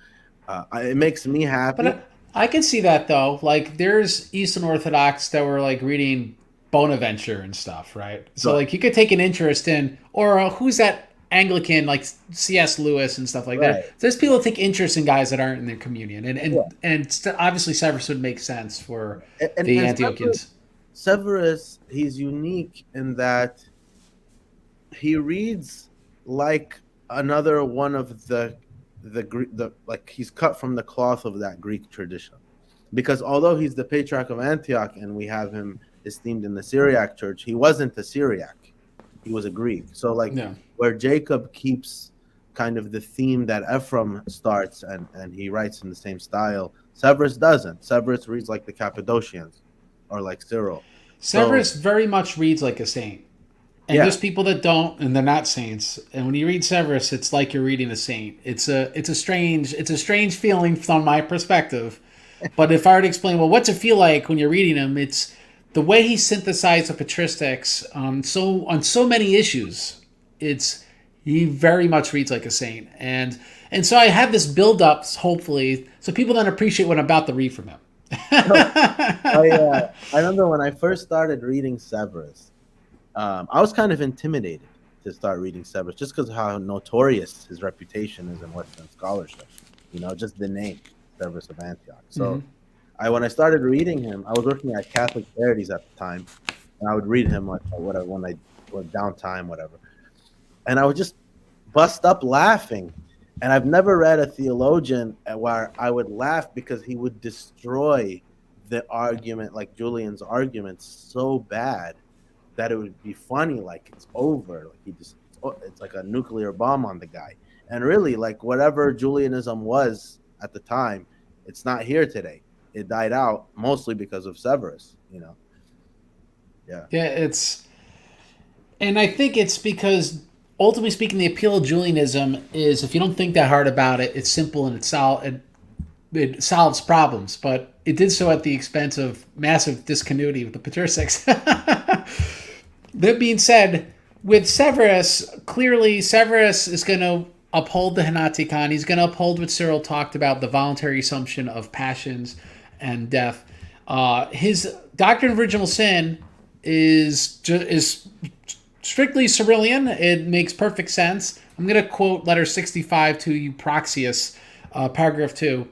it makes me happy. But I can see that though. Like, there's Eastern Orthodox that were like reading Bonaventure and stuff, right? So Sure. like you could take an interest in, or who's that Anglican like C.S. Lewis and stuff like that. Right. There's people that take interest in guys that aren't in their communion, and Yeah. obviously Severus would make sense for the And Antiochians. Severus, he's unique in that he reads like another one of the like he's cut from the cloth of that Greek tradition. Because although he's the patriarch of Antioch and we have him esteemed in the Syriac church, he wasn't a Syriac. He was a Greek. So like Yeah. where Jacob keeps kind of the theme that Ephraim starts and he writes in the same style, Severus doesn't. Severus reads like the Cappadocians or like Cyril. So Severus very much reads like a saint. And yeah, there's people that don't, and they're not saints. And when you read Severus, it's like you're reading a saint. It's a strange feeling from my perspective. But if I were to explain, well, what's it feel like when you're reading him? It's the way he synthesized the patristics on so many issues. It's he very much reads like a saint, and so I have this build up, hopefully, so people don't appreciate what I'm about to read from him. I remember when I first started reading Severus, I was kind of intimidated to start reading Severus just because of how notorious his reputation is in Western scholarship. You know, just the name Severus of Antioch. So, when I started reading him, I was working at Catholic Charities at the time, and I would read him like whatever when I was downtime, whatever, and I would just bust up laughing. And I've never read a theologian where I would laugh because he would destroy the argument, like Julian's arguments, so bad that it would be funny, like it's over, like it's like a nuclear bomb on the guy. And really, like whatever Julianism was at the time, it's not here today. It died out mostly because of Severus, you know. Yeah. Yeah, and I think it's because ultimately speaking, the appeal of Julianism is if you don't think that hard about it, it's simple and it solves problems. But it did so at the expense of massive discontinuity with the patristics. That being said, with Severus, clearly Severus is going to uphold the Henoticon. He's going to uphold what Cyril talked about, the voluntary assumption of passions and death. His doctrine of original sin is strictly Cyrillian. It makes perfect sense. I'm going to quote letter 65 to Euproxius, paragraph 2.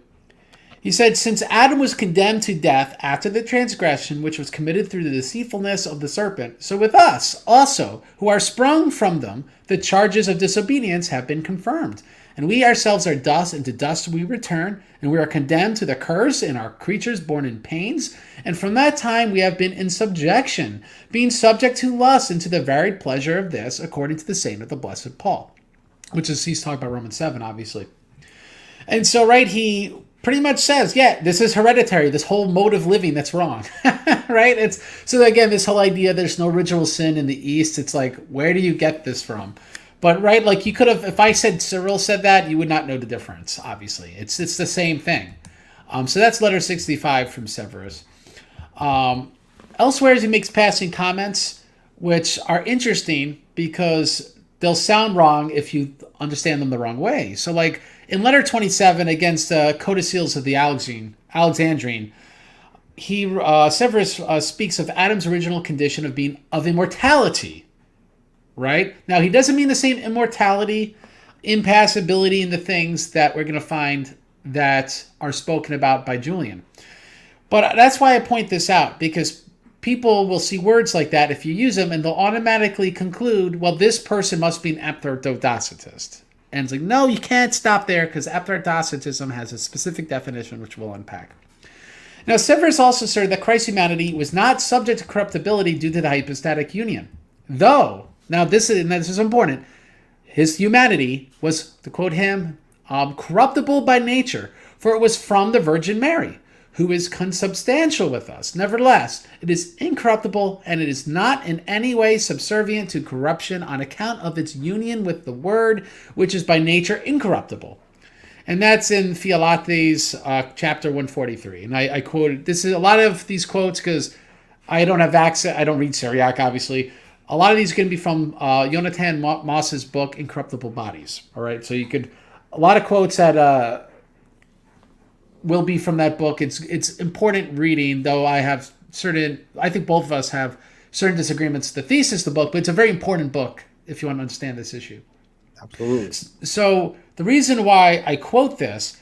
He said, since Adam was condemned to death after the transgression which was committed through the deceitfulness of the serpent, so with us also, who are sprung from them, the charges of disobedience have been confirmed. And we ourselves are dust, and to dust we return, and we are condemned to the curse in our creatures born in pains. And from that time we have been in subjection, being subject to lust and to the varied pleasure of this, according to the saying of the blessed Paul. Which is, he's talking about Romans 7, obviously. And so, right, he pretty much says, yeah, this is hereditary, this whole mode of living that's wrong, right? It's so again, this whole idea there's no original sin in the East. It's like, where do you get this from? But right, like you could have, if I said Cyril said that, you would not know the difference. Obviously, it's the same thing. So that's letter 65 from Severus. Elsewhere, he makes passing comments, which are interesting because they'll sound wrong if you understand them the wrong way. So, like, In letter 27 against Codicils of the Alexandrine, Severus speaks of Adam's original condition of being of immortality. Right? Now, he doesn't mean the same immortality, impassibility in the things that we're going to find that are spoken about by Julian. But that's why I point this out, because people will see words like that if you use them, and they'll automatically conclude, well, this person must be an apterdodocetist. And it's like, no, you can't stop there, because apterdocetism has a specific definition, which we'll unpack. Now, Severus also asserted that Christ's humanity was not subject to corruptibility due to the hypostatic union. Though, now this is important, his humanity was, to quote him, corruptible by nature, for it was from the Virgin Mary, who is consubstantial with us. Nevertheless, it is incorruptible, and it is not in any way subservient to corruption on account of its union with the Word, which is by nature incorruptible. And that's in Theolates, chapter 143. And I quoted, this is a lot of these quotes, because I don't have access, I don't read Syriac, obviously. A lot of these are going to be from Jonathan Moss's book, Incorruptible Bodies. All right, so you could, a lot of quotes that will be from that book. It's important reading, though I think both of us have certain disagreements with the thesis of the book, but it's a very important book if you want to understand this issue. Absolutely. So the reason why I quote this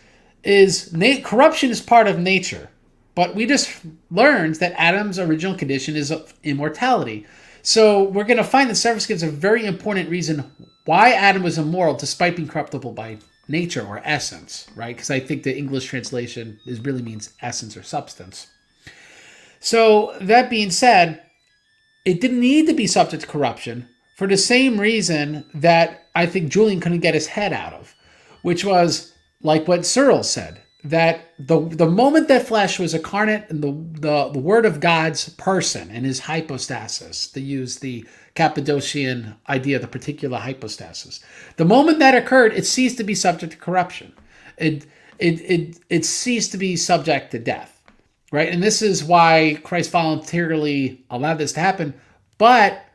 is corruption is part of nature, but we just learned that Adam's original condition is of immortality. So we're going to find that Severus gives a very important reason why Adam was immoral despite being corruptible by nature or essence, right? Because I think the English translation really means essence or substance. So that being said, it didn't need to be subject to corruption for the same reason that I think Julian couldn't get his head out of, which was like what Cyril said, that the moment that flesh was incarnate in the Word of God's person and his hypostasis, to use the Cappadocian idea, the particular hypostasis, the moment that occurred, it ceased to be subject to corruption. It ceased to be subject to death, right? And this is why Christ voluntarily allowed this to happen. But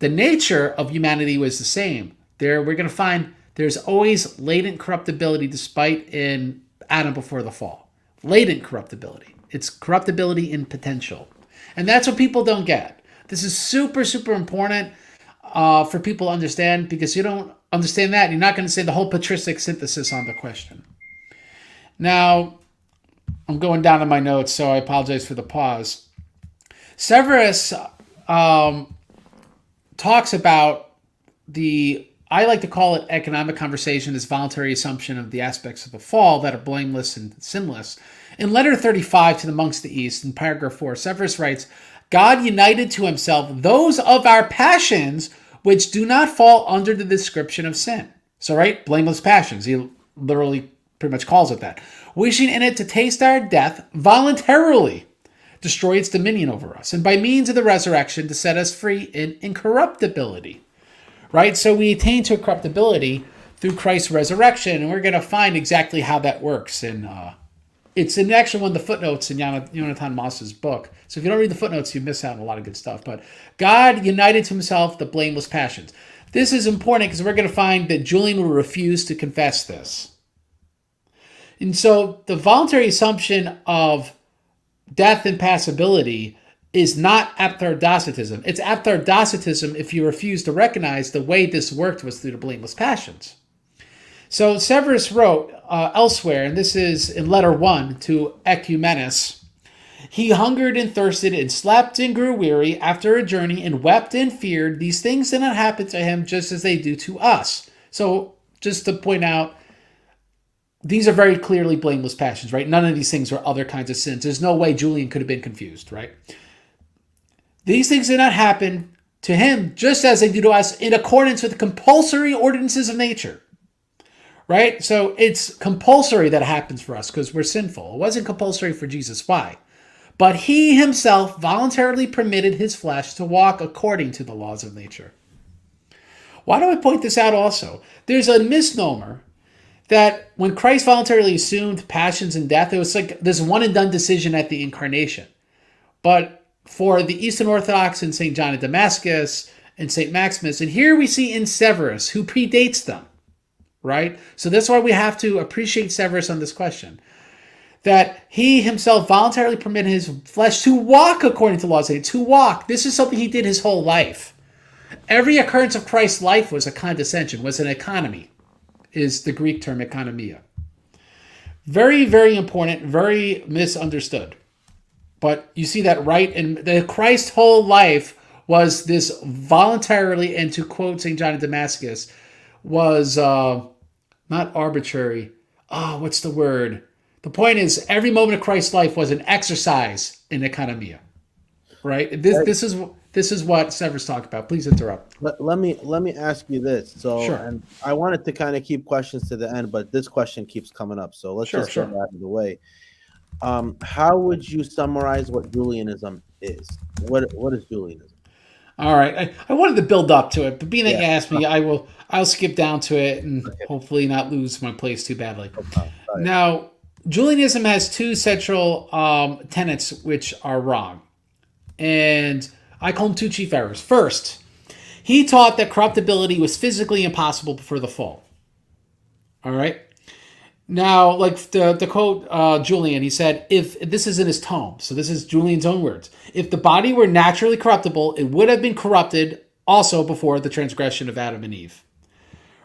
the nature of humanity was the same. We're going to find there's always latent corruptibility despite in Adam before the fall. Latent corruptibility. It's corruptibility in potential. And that's what people don't get. This is super, super important for people to understand, because you don't understand that, you're not going to say the whole patristic synthesis on the question. Now, I'm going down in my notes, so I apologize for the pause. Severus talks about I like to call it economic conversation, this voluntary assumption of the aspects of the fall that are blameless and sinless. In letter 35 to the monks of the East, in paragraph 4, Severus writes, God united to himself those of our passions which do not fall under the description of sin. So, right, blameless passions. He literally pretty much calls it that. Wishing in it to taste our death voluntarily, destroy its dominion over us, and by means of the resurrection to set us free in incorruptibility. Right? So we attain to corruptibility through Christ's resurrection, and we're going to find exactly how that works. And it's in actually one of the footnotes in Jonathan Moss's book. So if you don't read the footnotes, you miss out on a lot of good stuff. But God united to himself the blameless passions. This is important because we're going to find that Julian will refuse to confess this. And so the voluntary assumption of death and passibility is not apterdocetism. It's apterdocetism if you refuse to recognize the way this worked was through the blameless passions. So Severus wrote elsewhere, and this is in letter 1 to Ecumenus, he hungered and thirsted and slept and grew weary after a journey and wept and feared. These things did not happen to him just as they do to us. So just to point out, these are very clearly blameless passions, right? None of these things are other kinds of sins. There's no way Julian could have been confused, right? These things did not happen to him just as they do to us in accordance with the compulsory ordinances of nature, right? So it's compulsory that happens for us because we're sinful. It wasn't compulsory for Jesus. Why? But he himself voluntarily permitted his flesh to walk according to the laws of nature. Why do I point this out also? There's a misnomer that when Christ voluntarily assumed passions and death, it was like this one and done decision at the incarnation. But for the Eastern Orthodox and St. John of Damascus and St. Maximus, and here we see in Severus, who predates them, right? So that's why we have to appreciate Severus on this question. That he himself voluntarily permitted his flesh to walk according to laws. To walk. This is something he did his whole life. Every occurrence of Christ's life was a condescension, was an economy, is the Greek term economia. Very, very important, very misunderstood. But you see that right in the Christ's whole life was this voluntarily, and to quote St. John of Damascus, was not arbitrary. What's the word? The point is, every moment of Christ's life was an exercise in economia, right? This is what Severus talked about. Please interrupt. Let me ask you this. So, Sure. and I wanted to kind of keep questions to the end, but this question keeps coming up. So let's just get it out of the way. How would you summarize what Julianism is? What is Julianism? All right, I wanted to build up to it, but being that you asked me, I'll skip down to it and hopefully not lose my place too badly. Now, Julianism has two central tenets which are wrong, and I call them two chief errors. First, he taught that corruptibility was physically impossible before the fall. All right. Now, like the quote Julian, he said, if this is in his tome, so this is Julian's own words, if the body were naturally corruptible, it would have been corrupted also before the transgression of Adam and Eve.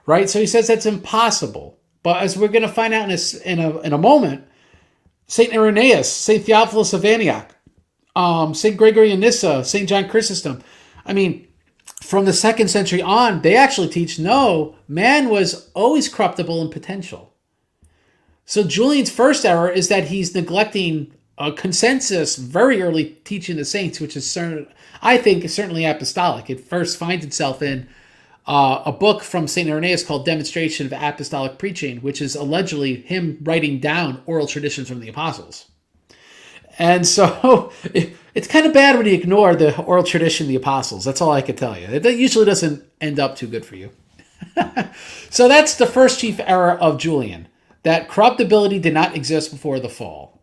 Right? So he says that's impossible. But as we're going to find out in a moment, St. Irenaeus, St. Theophilus of Antioch, St. Gregory of Nyssa, St. John Chrysostom, I mean, from the 2nd century on, they actually teach, no, man was always corruptible in potential. So Julian's first error is that he's neglecting a consensus, very early teaching of the saints, which is, I think, certainly apostolic. It first finds itself in a book from St. Irenaeus called Demonstration of Apostolic Preaching, which is allegedly him writing down oral traditions from the apostles. And so it's kind of bad when you ignore the oral tradition of the apostles. That's all I can tell you. It usually doesn't end up too good for you. So that's the first chief error of Julian, that corruptibility did not exist before the fall.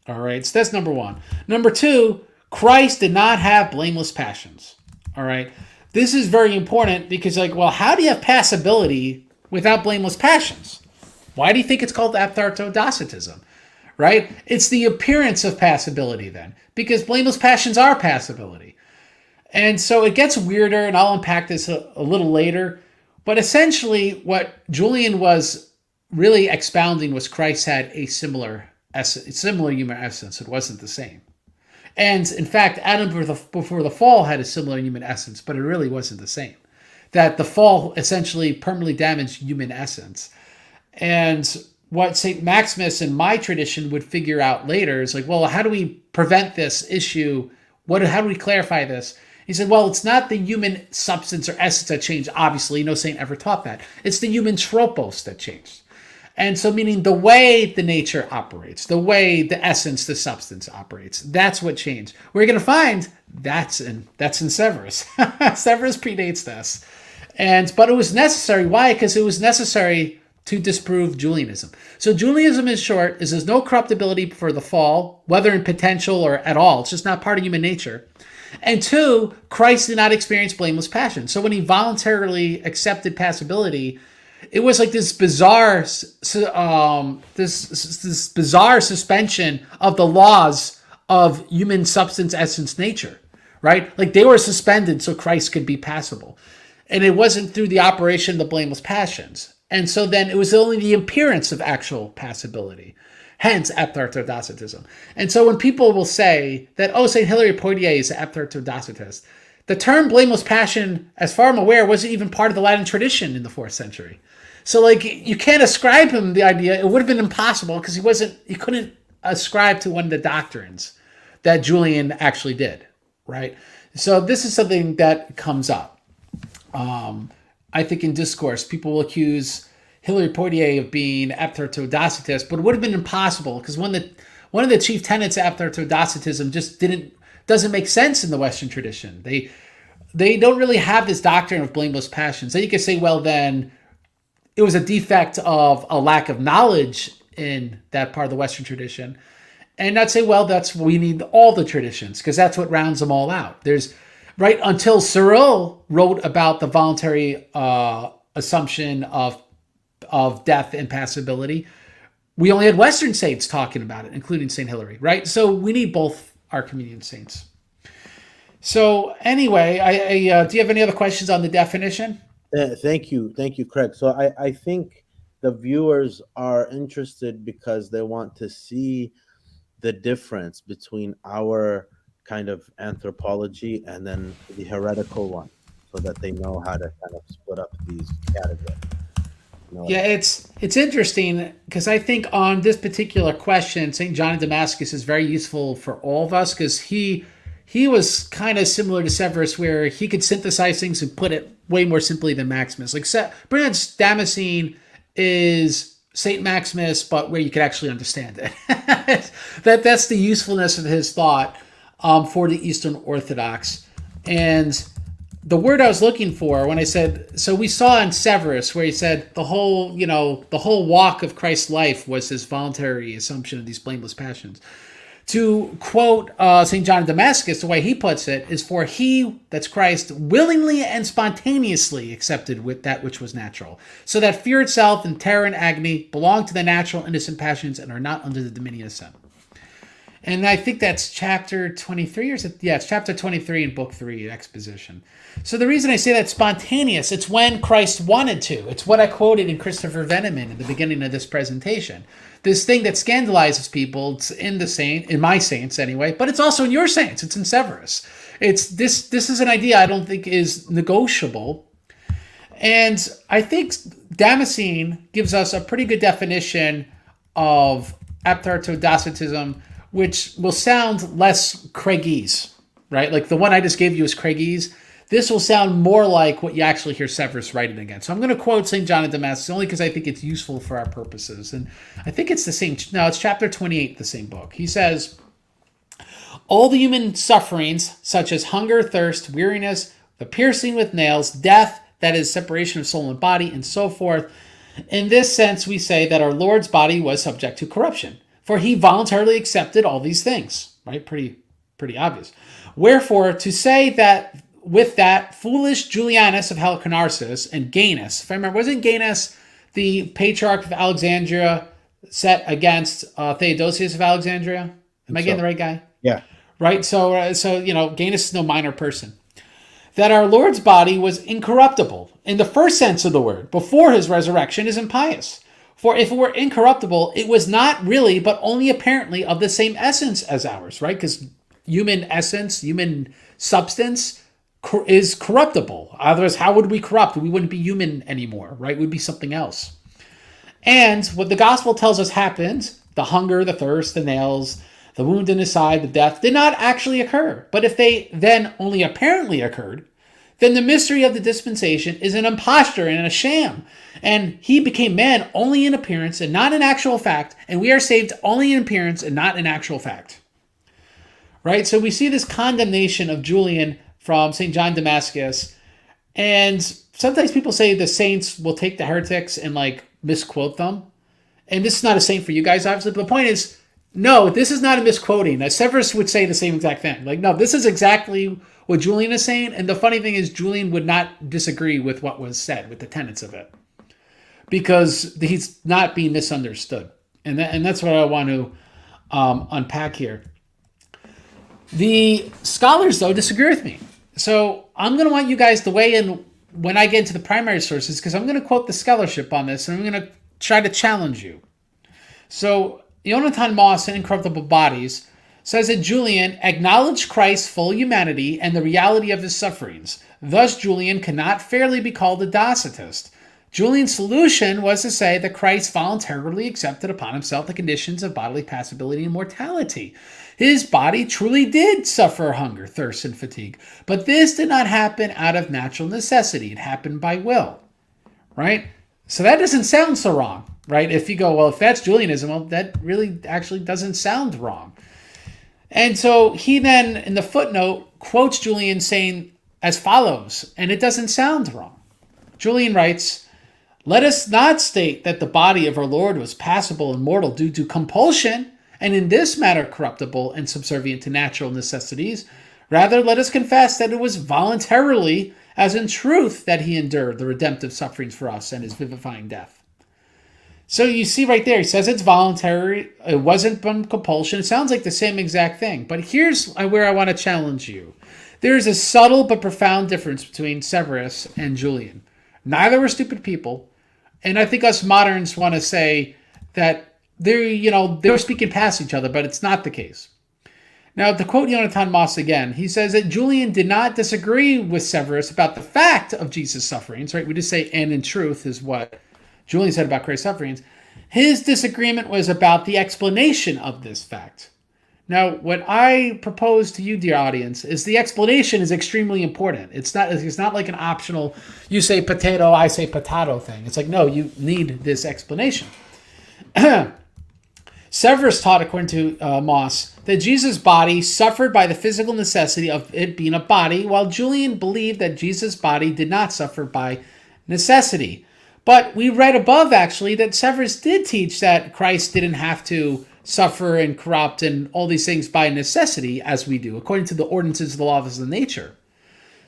All right, so that's number one. Number two, Christ did not have blameless passions. All right, this is very important because, how do you have passibility without blameless passions? Why do you think it's called aphthartodocetism? Right? It's the appearance of passibility then, because blameless passions are passibility. And so it gets weirder, and I'll unpack this a little later. But essentially, what Julian was really expounding was Christ had a similar human essence. It wasn't the same. And in fact, Adam before the fall had a similar human essence, but it really wasn't the same. That the fall essentially permanently damaged human essence. And what St. Maximus in my tradition would figure out later is how do we prevent this issue? How do we clarify this? He said, it's not the human substance or essence that changed. Obviously, no saint ever taught that. It's the human tropos that changed. And so meaning the way the nature operates, the way the essence, the substance operates, that's what changed. We're going to find that's in Severus. Severus predates this. But it was necessary. Why? Because it was necessary to disprove Julianism. So Julianism, in short, is there's no corruptibility before the fall, whether in potential or at all. It's just not part of human nature. And two, Christ did not experience blameless passion. So when he voluntarily accepted passibility, it was like this bizarre, this bizarre suspension of the laws of human substance, essence, nature, right? Like they were suspended so Christ could be passible. And it wasn't through the operation of the blameless passions. And so then it was only the appearance of actual passibility. Hence, aphthartodocetism. And so when people will say that, St. Hilary Poitiers is an aphthartodocetist, the term blameless passion, as far as I'm aware, wasn't even part of the Latin tradition in the 4th century. So you can't ascribe him the idea. It would have been impossible because he couldn't ascribe to one of the doctrines that Julian actually did, right? So this is something that comes up. I think in discourse, people will accuse Hilary Poitiers of being aphthartodocetist, but it would have been impossible because one of the chief tenets of aphthartodocetism just doesn't make sense in the Western tradition. They don't really have this doctrine of blameless passions. Then you could say, then it was a defect of a lack of knowledge in that part of the Western tradition. And not say, we need all the traditions because that's what rounds them all out. Right until Cyril wrote about the voluntary assumption of of death and passability, we only had Western saints talking about it, including St. Hilary, right? So we need both our communion saints. So anyway, do you have any other questions on the definition? Thank you, Craig. So I think the viewers are interested because they want to see the difference between our kind of anthropology and then the heretical one, so that they know how to kind of split up these categories. You know what I Yeah, mean? it's interesting because I think on this particular question, St. John of Damascus is very useful for all of us because he was kind of similar to Severus, where he could synthesize things and put it way more simply than Maximus. Like Bernard's Damascene is Saint Maximus, but where you could actually understand it. That's the usefulness of his thought for the Eastern Orthodox. And the word I was looking for when I said, so we saw in Severus where he said the whole walk of Christ's life was his voluntary assumption of these blameless passions. To quote St. John of Damascus, the way he puts it is, for he, that's Christ, willingly and spontaneously accepted with that which was natural, so that fear itself and terror and agony belong to the natural innocent passions and are not under the dominion of sin. And I think that's chapter 23, it's chapter 23 in book 3, exposition. So the reason I say that's spontaneous, it's when Christ wanted to. It's what I quoted in Christopher Veneman at the beginning of this presentation. This thing that scandalizes people, it's in my saints anyway, but it's also in your saints. It's in Severus. This is an idea I don't think is negotiable. And I think Damascene gives us a pretty good definition of aptartodocetism, which will sound less Craigese, right? Like the one I just gave you is Craigese. This will sound more like what you actually hear Severus writing again. So I'm going to quote St. John of Damascus only because I think it's useful for our purposes. And I think it's the same. No, it's chapter 28, the same book. He says, all the human sufferings, such as hunger, thirst, weariness, the piercing with nails, death, that is separation of soul and body, and so forth. In this sense, we say that our Lord's body was subject to corruption, for he voluntarily accepted all these things, right? Pretty obvious. Wherefore, to say that with that foolish Julianus of Halicarnassus and Gaius, if I remember, wasn't Gaius the patriarch of Alexandria set against Theodosius of Alexandria? Am I getting the right guy? Yeah. Right? So Gaius is no minor person. That our Lord's body was incorruptible in the first sense of the word before his resurrection is impious. For if it were incorruptible, it was not really, but only apparently of the same essence as ours, right? Because human essence, human substance is corruptible. Otherwise, how would we corrupt? We wouldn't be human anymore, right? We'd be something else. And what the gospel tells us happened, the hunger, the thirst, the nails, the wound in his side, the death, did not actually occur. But if they then only apparently occurred, then the mystery of the dispensation is an imposture and a sham. And he became man only in appearance and not in actual fact, and we are saved only in appearance and not in actual fact. Right? So we see this condemnation of Julian from St. John Damascus, and sometimes people say the saints will take the heretics and misquote them. And this is not a saint for you guys, obviously, but the point is, no, this is not a misquoting. Severus would say the same exact thing. No, this is exactly what Julian is saying. And the funny thing is, Julian would not disagree with what was said, with the tenets of it, because he's not being misunderstood. And that's what I want to unpack here. The scholars, though, disagree with me. So I'm going to want you guys to weigh in when I get into the primary sources, because I'm going to quote the scholarship on this, and I'm going to try to challenge you. So Yonatan Moss in Incorruptible Bodies says that Julian acknowledged Christ's full humanity and the reality of his sufferings. Thus, Julian cannot fairly be called a Docetist. Julian's solution was to say that Christ voluntarily accepted upon himself the conditions of bodily passibility and mortality. His body truly did suffer hunger, thirst, and fatigue, but this did not happen out of natural necessity. It happened by will, right? So that doesn't sound so wrong, right? If you go, well, if that's Julianism, well, that really actually doesn't sound wrong. And so he then, in the footnote, quotes Julian saying as follows, and it doesn't sound wrong. Julian writes, "Let us not state that the body of our Lord was passible and mortal due to compulsion, and in this matter corruptible and subservient to natural necessities. Rather, let us confess that it was voluntarily, as in truth, that he endured the redemptive sufferings for us and his vivifying death." So you see right there, he says it's voluntary. It wasn't from compulsion. It sounds like the same exact thing. But here's where I want to challenge you. There's a subtle but profound difference between Severus and Julian. Neither were stupid people. And I think us moderns want to say that they're speaking past each other, but it's not the case. Now, to quote Jonathan Moss again, he says that Julian did not disagree with Severus about the fact of Jesus' sufferings, right? We just say, and in truth is what Julian said about Christ's sufferings. His disagreement was about the explanation of this fact. Now, what I propose to you, dear audience, is the explanation is extremely important. It's not like an optional, you say potato, I say potato thing. It's like, no, you need this explanation. Severus taught, according to Moss, that Jesus' body suffered by the physical necessity of it being a body, while Julian believed that Jesus' body did not suffer by necessity. But we read above, actually, that Severus did teach that Christ didn't have to suffer and corrupt and all these things by necessity, as we do, according to the ordinances of the laws of nature.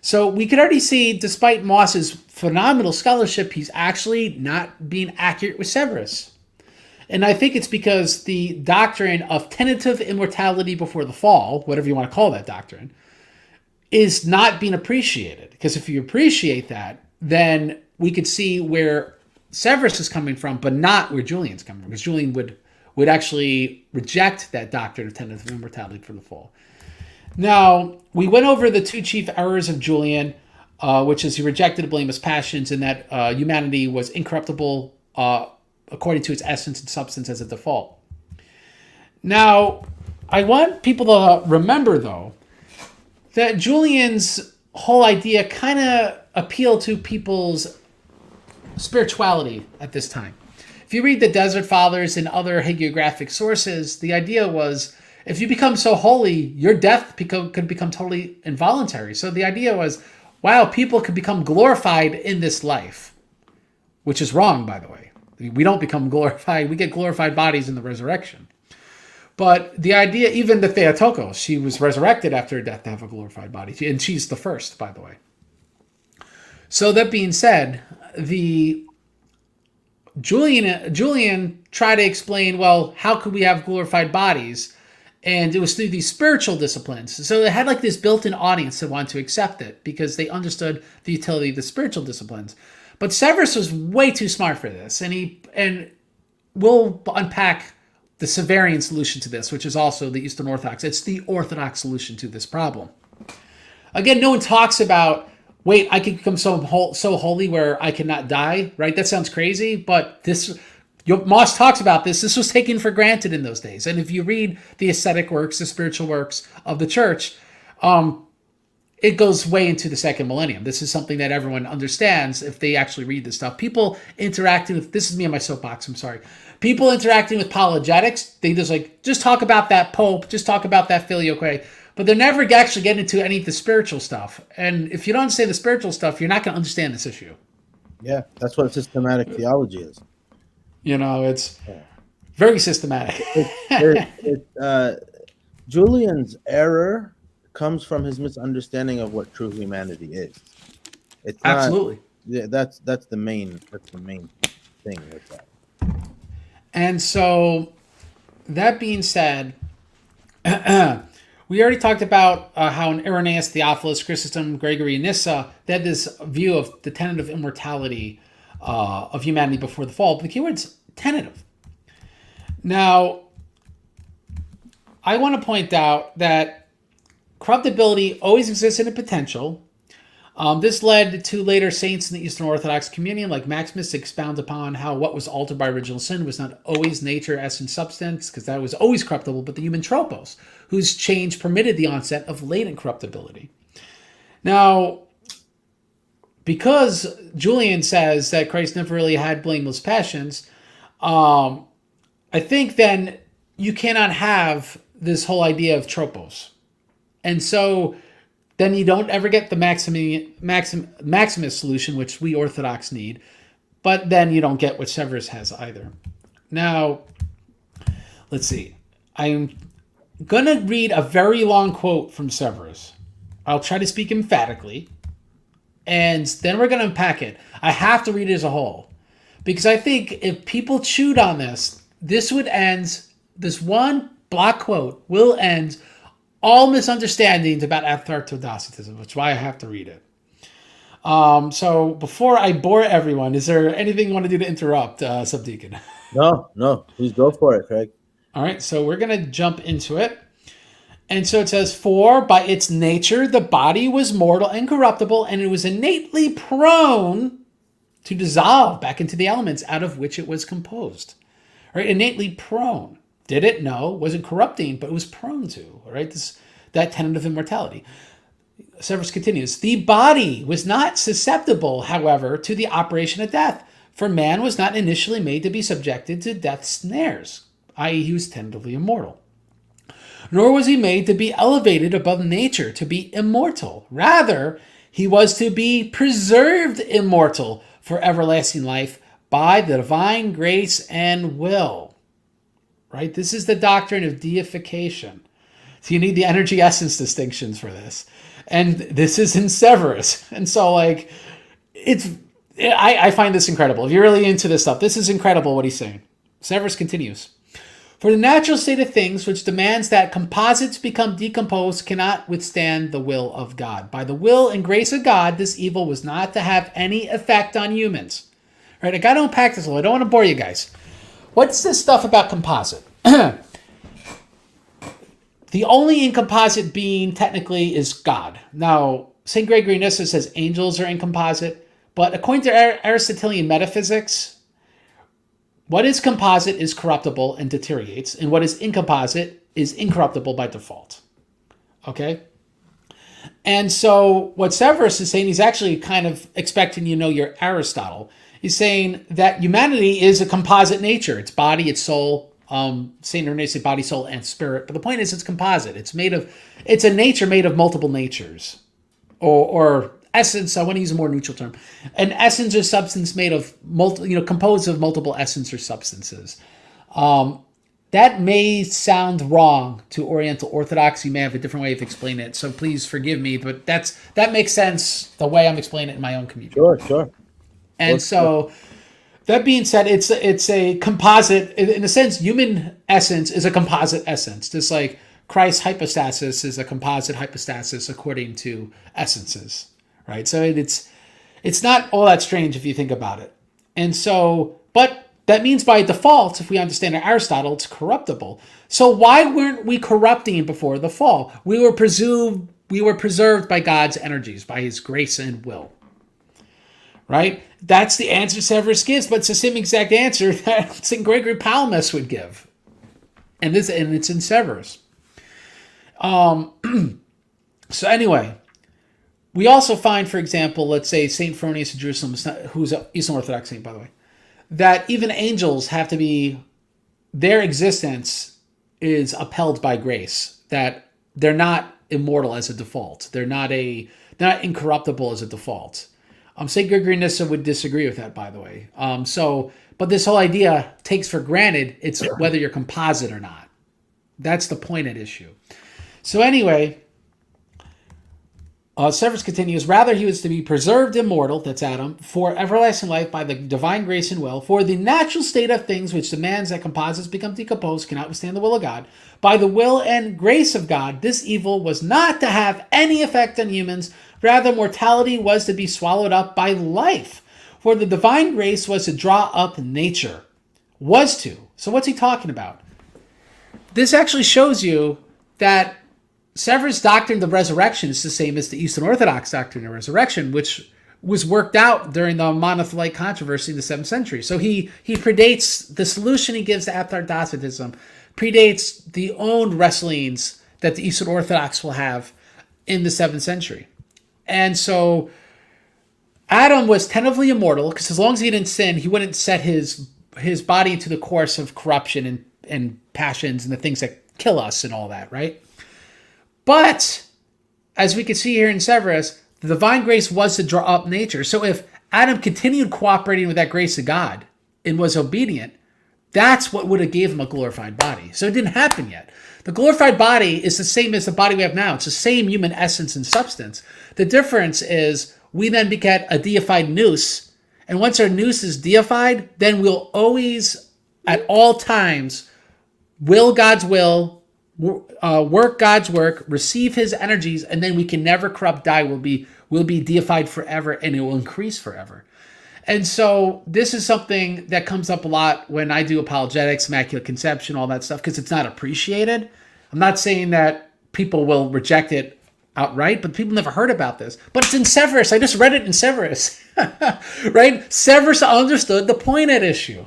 So we could already see, despite Moss's phenomenal scholarship, he's actually not being accurate with Severus. And I think it's because the doctrine of tentative immortality before the fall, whatever you want to call that doctrine, is not being appreciated. Because if you appreciate that, then we could see where Severus is coming from, but not where Julian's coming from. Because Julian would actually reject that doctrine of tentative immortality for the fall. Now, we went over the two chief errors of Julian, which is he rejected the blameless passions and that humanity was incorruptible according to its essence and substance as a default. Now, I want people to remember, though, that Julian's whole idea kind of appealed to people's spirituality at this time. If you read the Desert Fathers and other hagiographic sources, the idea was if you become so holy, your death could become totally involuntary. So the idea was, wow, people could become glorified in this life, which is wrong, by the way. We don't become glorified. We get glorified bodies in the resurrection. But the idea, even the Theotokos, she was resurrected after her death to have a glorified body. And she's the first, by the way. So that being said, Julian tried to explain, well, how could we have glorified bodies? And it was through these spiritual disciplines. So it had like this built-in audience that wanted to accept it because they understood the utility of the spiritual disciplines. But Severus was way too smart for this, and we'll unpack the Severian solution to this, which is also the Eastern Orthodox. It's the Orthodox solution to this problem. Again, no one talks about, wait, I could become so holy where I cannot die, right? That sounds crazy, but Moss talks about this. This was taken for granted in those days. And if you read the ascetic works, the spiritual works of the church, it goes way into the second millennium. This is something that everyone understands if they actually read this stuff. People interacting with, this is me on my soapbox, I'm sorry. People interacting with apologetics, they just talk about that Pope, just talk about that filioque, but they're never actually getting into any of the spiritual stuff. And if you don't understand the spiritual stuff, you're not going to understand this issue. Yeah, that's what systematic theology is. It's very systematic. Julian's error comes from his misunderstanding of what true humanity is. It's not, absolutely. Yeah, that's the main thing with that. And so, that being said, we already talked about how in Irenaeus, Theophilus, Chrysostom, Gregory, and Nyssa, they had this view of the tentative immortality of humanity before the fall. But the keyword's tentative. Now, I want to point out that corruptibility always exists in a potential. This led to later saints in the Eastern Orthodox communion, like Maximus, to expound upon how what was altered by original sin was not always nature, essence, substance, because that was always corruptible, but the human tropos, whose change permitted the onset of latent corruptibility. Now, because Julian says that Christ never really had blameless passions, I think then you cannot have this whole idea of tropos. And so then you don't ever get the Maximus solution, which we Orthodox need, but then you don't get what Severus has either. Now, let's see. I'm going to read a very long quote from Severus. I'll try to speak emphatically, and then we're going to unpack it. I have to read it as a whole. because I think if people chewed on this, this would end, this one block quote will end all misunderstandings about aphthartodocetism, which is why I have to read it. So before I bore everyone, is there anything you want to do to interrupt, Subdeacon? No, please go for it, Craig. All right, so we're going to jump into it. And so it says, for by its nature, the body was mortal and corruptible, and it was innately prone to dissolve back into the elements out of which it was composed. All right, innately prone. Did it? No. Wasn't corrupting, but it was prone to. All right, that tenet of immortality. Severus continues, the body was not susceptible, however, to the operation of death, for man was not initially made to be subjected to death's snares, i.e. he was tentatively immortal. Nor was he made to be elevated above nature, to be immortal. Rather, he was to be preserved immortal for everlasting life by the divine grace and will. Right? This is the doctrine of deification. So you need the energy essence distinctions for this. And this is in Severus. And so, like, I find this incredible. If you're really into this stuff, this is incredible what he's saying. Severus continues. For the natural state of things, which demands that composites become decomposed, cannot withstand the will of God. By the will and grace of God, this evil was not to have any effect on humans. All right, I got to unpack this a little. I don't want to bore you guys. What's this stuff about composite? The only incomposite being technically is God. Now, St. Gregory Nyssa says angels are incomposite, but according to Aristotelian metaphysics, what is composite is corruptible and deteriorates, and what is incomposite is incorruptible by default. Okay? And so what Severus is saying, he's actually kind of expecting your Aristotle. He's saying that humanity is a composite nature. It's body, it's soul. St. Irenaeus said body, soul, and spirit. But the point is it's composite. It's a nature made of multiple natures. Or essence, I want to use a more neutral term. An essence or substance made of composed of multiple essence or substances. That may sound wrong to Oriental Orthodox. You may have a different way of explaining it, so please forgive me, but that makes sense the way I'm explaining it in my own community. Sure. And so, that being said, it's a composite. In a sense, human essence is a composite essence. Just like Christ's hypostasis is a composite hypostasis according to essences, right? So it's not all that strange if you think about it. And so, but that means by default, if we understand Aristotle, it's corruptible. So why weren't we corrupting before the fall? We were preserved by God's energies, by his grace and will. Right? That's the answer Severus gives, but it's the same exact answer that St. Gregory Palamas would give. And it's in Severus. So anyway, we also find, for example, let's say St. Phronius of Jerusalem, who's an Eastern Orthodox saint, by the way, that even angels have to be, their existence is upheld by grace, that they're not immortal as a default. They're not incorruptible as a default. St. Gregory Nyssa would disagree with that, by the way. But this whole idea takes for granted it's whether you're composite or not. That's the point at issue. So anyway, Severus continues, rather he was to be preserved immortal, that's Adam, for everlasting life by the divine grace and will, for the natural state of things which demands that composites become decomposed cannot withstand the will of God. By the will and grace of God, this evil was not to have any effect on humans. Rather, mortality was to be swallowed up by life. For the divine grace was to draw up nature. Was to. So what's he talking about? This actually shows you that Severus' doctrine of resurrection is the same as the Eastern Orthodox doctrine of resurrection, which was worked out during the monothelite controversy in the 7th century. So he predates, the solution he gives to aphthardocetism predates the own wrestlings that the Eastern Orthodox will have in the 7th century. And so Adam was tentatively immortal because as long as he didn't sin, he wouldn't set his body into the course of corruption and passions and the things that kill us and all that, right? But as we can see here in Severus, the divine grace was to draw up nature. So if Adam continued cooperating with that grace of God and was obedient, that's what would have gave him a glorified body. So it didn't happen yet. The glorified body is the same as the body we have now. It's the same human essence and substance. The difference is we then beget a deified nous, And once our nous is deified, then we'll always, at all times, will God's will, work God's work, receive his energies, and then we can never corrupt, die. We'll be deified forever, and it will increase forever. And so this is something that comes up a lot when I do apologetics, immaculate conception, all that stuff, because it's not appreciated. I'm not saying that people will reject it outright, but people never heard about this. But it's in Severus. I just read it in Severus, right? Severus understood the point at issue.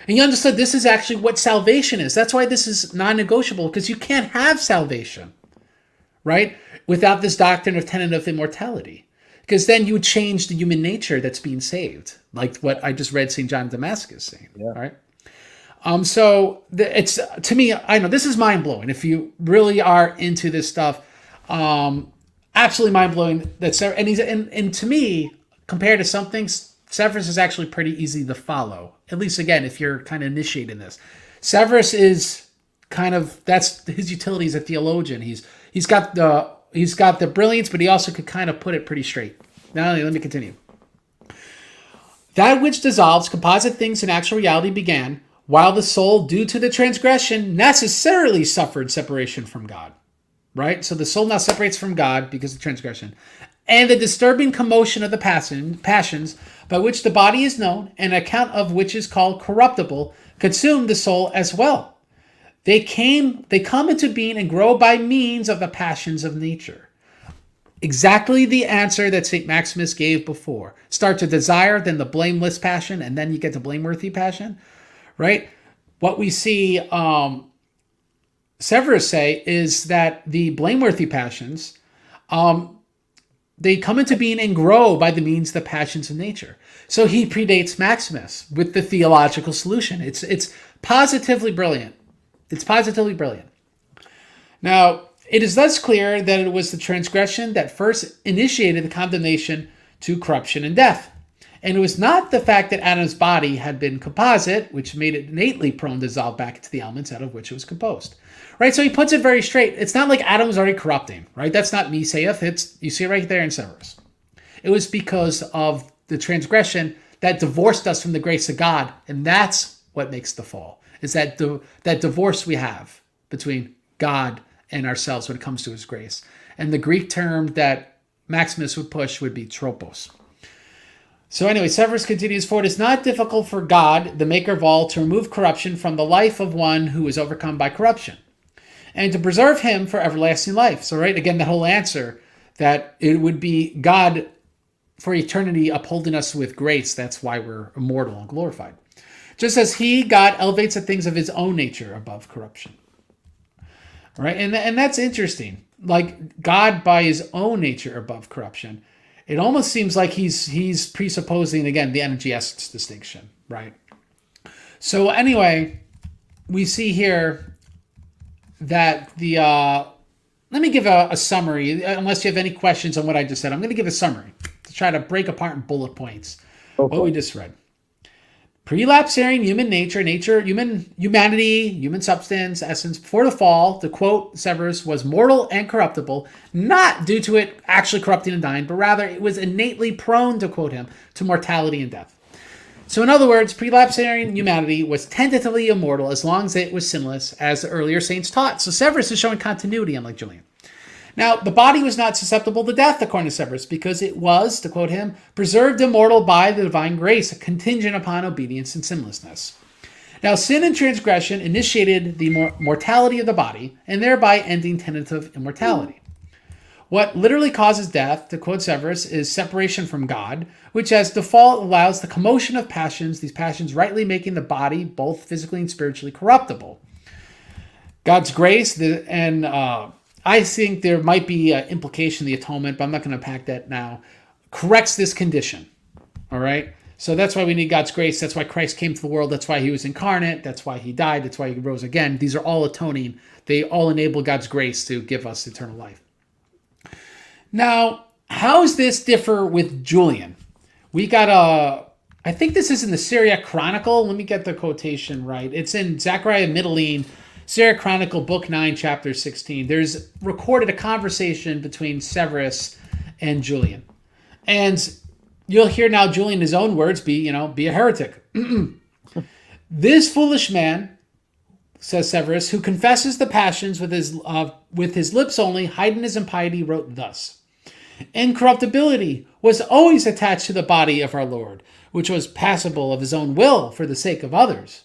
And he understood this is actually what salvation is. That's why this is non-negotiable, because you can't have salvation, right, without this doctrine of tentative immortality. Because then you would change the human nature that's being saved, like what I just read St. John of Damascus saying, right? So it's, to me, I know this is mind-blowing. If you really are into this stuff, absolutely mind-blowing. And to me, compared to some things, Severus is actually pretty easy to follow. At least, again, if you're kind of initiated in this. Severus is kind of, that's his utility as a theologian. He's got the brilliance, but he also could kind of put it pretty straight. Now, let me continue. That which dissolves composite things in actual reality began, while the soul, due to the transgression, necessarily suffered separation from God. Right? So the soul now separates from God because of transgression. And the disturbing commotion of the passions, by which the body is known, and account of which is called corruptible, consumed the soul as well. They come into being and grow by means of the passions of nature. Exactly the answer that St. Maximus gave before. Start to desire, then the blameless passion, and then you get the blameworthy passion, right? What we see Severus say is that the blameworthy passions, they come into being and grow by the means of the passions of nature. So he predates Maximus with the theological solution. It's positively brilliant. It's positively brilliant. Now, it is thus clear that it was the transgression that first initiated the condemnation to corruption and death. And it was not the fact that Adam's body had been composite, which made it innately prone to dissolve back into the elements out of which it was composed. Right? So he puts it very straight. It's not like Adam was already corrupting, right? That's not me saith. You see it right there in Severus. It was because of the transgression that divorced us from the grace of God. And that's what makes the fall. Is that that divorce we have between God and ourselves when it comes to his grace. And the Greek term that Maximus would push would be tropos. So anyway, Severus continues, for it is not difficult for God, the maker of all, to remove corruption from the life of one who is overcome by corruption, and to preserve him for everlasting life. So right, again, the whole answer that it would be God for eternity upholding us with grace. That's why we're immortal and glorified. Just as God, elevates the things of his own nature above corruption. Right? And that's interesting. Like God by his own nature above corruption. It almost seems like he's presupposing, again, the energy essence distinction. Right? So anyway, we see here that let me give a summary, unless you have any questions on what I just said. I'm going to give a summary to try to break apart in bullet points what we just read. Prelapsarian human nature, humanity, human substance, essence, before the fall, to quote Severus, was mortal and corruptible, not due to it actually corrupting and dying, but rather it was innately prone, to quote him, to mortality and death. So in other words, prelapsarian humanity was tentatively immortal as long as it was sinless, as the earlier saints taught. So Severus is showing continuity, unlike Julian. Now, the body was not susceptible to death, according to Severus, because it was, to quote him, preserved immortal by the divine grace, contingent upon obedience and sinlessness. Now, sin and transgression initiated the mortality of the body, and thereby ending tentative immortality. What literally causes death, to quote Severus, is separation from God, which as default allows the commotion of passions, these passions rightly making the body, both physically and spiritually, corruptible. God's grace, I think there might be an implication in the atonement, but I'm not going to unpack that now, corrects this condition. All right? So that's why we need God's grace. That's why Christ came to the world. That's why he was incarnate. That's why he died. That's why he rose again. These are all atoning. They all enable God's grace to give us eternal life. Now, how does this differ with Julian? We got I think this is in the Syriac Chronicle. Let me get the quotation right. It's in Zechariah Middeline, Syriac Chronicle, Book 9, Chapter 16. There's recorded a conversation between Severus and Julian. And you'll hear now Julian, in his own words, be a heretic. This foolish man, says Severus, who confesses the passions with his lips only, hiding his impiety, wrote thus: Incorruptibility was always attached to the body of our Lord, which was passible of his own will for the sake of others.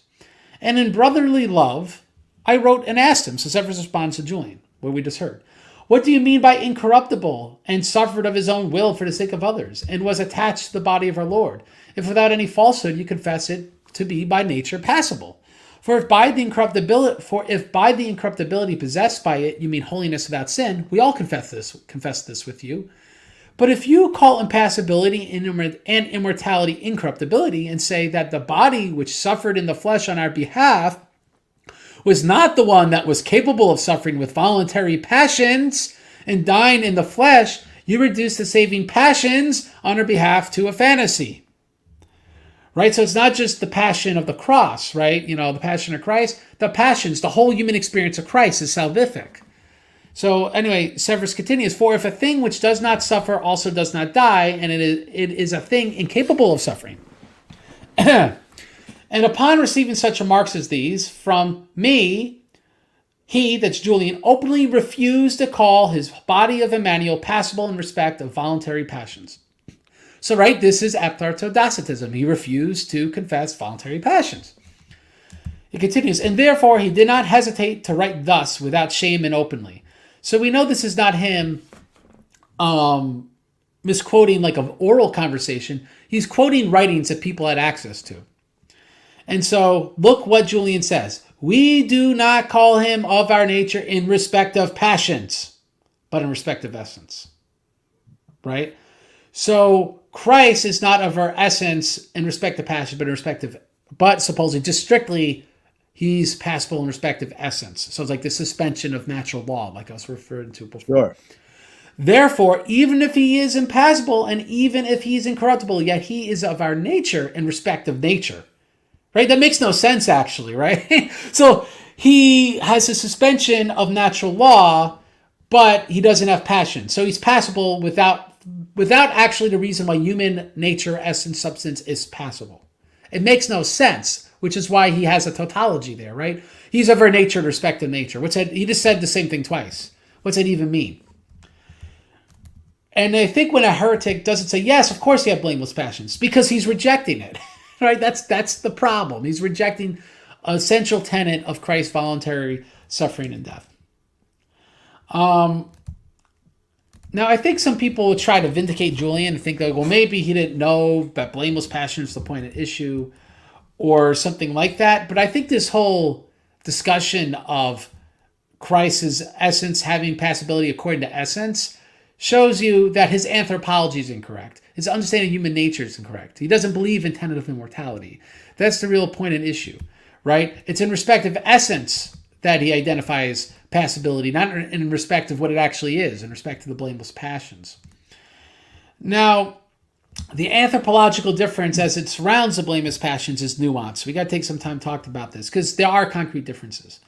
And in brotherly love, I wrote and asked him. So Severus responds to Julian, what we just heard. What do you mean by incorruptible, and suffered of his own will for the sake of others, and was attached to the body of our Lord, if without any falsehood you confess it to be by nature passible? For if by the incorruptibility possessed by it you mean holiness without sin, we all confess this with you. But if you call impassibility and immortality incorruptibility, and say that the body which suffered in the flesh on our behalf was not the one that was capable of suffering with voluntary passions and dying in the flesh, you reduce the saving passions on our behalf to a fantasy. Right? So it's not just the passion of the cross, right? The passion of Christ. The passions, the whole human experience of Christ is salvific. So anyway, Severus continues, for if a thing which does not suffer also does not die, and it is a thing incapable of suffering. And upon receiving such remarks as these from me, he, that's Julian, openly refused to call his body of Emmanuel passible in respect of voluntary passions. So, right, this is aptartodocetism. He refused to confess voluntary passions. He continues, and therefore he did not hesitate to write thus without shame and openly. So we know this is not him misquoting like an oral conversation. He's quoting writings that people had access to. And so look what Julian says. We do not call him of our nature in respect of passions, but in respect of essence. Right? So Christ is not of our essence in respect of passion, but supposedly just strictly he's passible in respect of essence. So it's like the suspension of natural law, like I was referring to before. Sure. Therefore, even if he is impassible and even if he is incorruptible, yet he is of our nature in respect of nature. Right? That makes no sense, actually, right? So he has a suspension of natural law, but he doesn't have passion. So he's passible without actually the reason why human nature, essence, substance is passible. It makes no sense, which is why he has a tautology there, right? He's of our nature in respect of nature. He just said the same thing twice. What's that even mean? And I think when a heretic doesn't say, yes, of course you have blameless passions, because he's rejecting it. Right? That's the problem. He's rejecting an essential tenet of Christ's voluntary suffering and death. Now, I think some people would try to vindicate Julian and think that, well, maybe he didn't know that blameless passion is the point at issue or something like that. But I think this whole discussion of Christ's essence having passibility according to essence shows you that his anthropology is incorrect. His understanding of human nature is incorrect. He doesn't believe in tenet of immortality. That's the real point and issue, right? It's in respect of essence that he identifies passibility, not in respect of what it actually is, in respect to the blameless passions. Now, the anthropological difference as it surrounds the blameless passions is nuanced. We got to take some time to talk about this because there are concrete differences.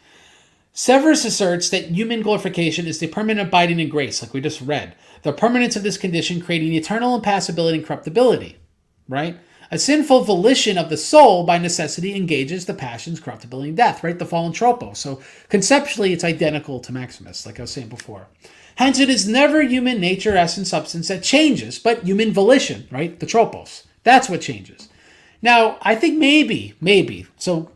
Severus asserts that human glorification is the permanent abiding in grace, like we just read. The permanence of this condition creating eternal impassibility and corruptibility, right? A sinful volition of the soul by necessity engages the passions, corruptibility, and death, right? The fallen tropos. So conceptually, it's identical to Maximus, like I was saying before. Hence, it is never human nature, essence, substance that changes, but human volition, right? The tropos. That's what changes. Now, I think maybe, so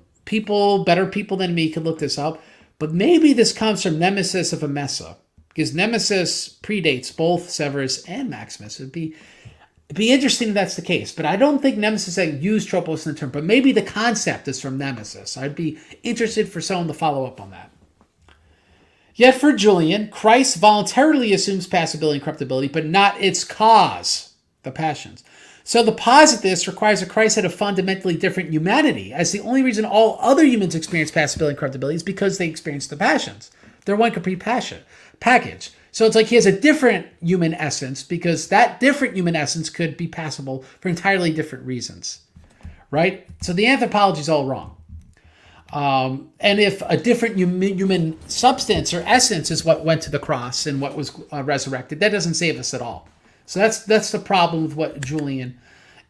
better people than me could look this up, but maybe this comes from Nemesis of Emesa, because Nemesis predates both Severus and Maximus. It'd be interesting if that's the case, but I don't think Nemesis used tropos in the term, but maybe the concept is from Nemesis. I'd be interested for someone to follow up on that. Yet for Julian, Christ voluntarily assumes passibility and corruptibility, but not its cause, the passions. So to posit this requires that Christ had a fundamentally different humanity, as the only reason all other humans experience passibility and corruptibility is because they experience the passions. They're one complete package. So it's like he has a different human essence because that different human essence could be passible for entirely different reasons, right? So the anthropology is all wrong. And if a different human substance or essence is what went to the cross and what was resurrected, that doesn't save us at all. So that's the problem with what Julian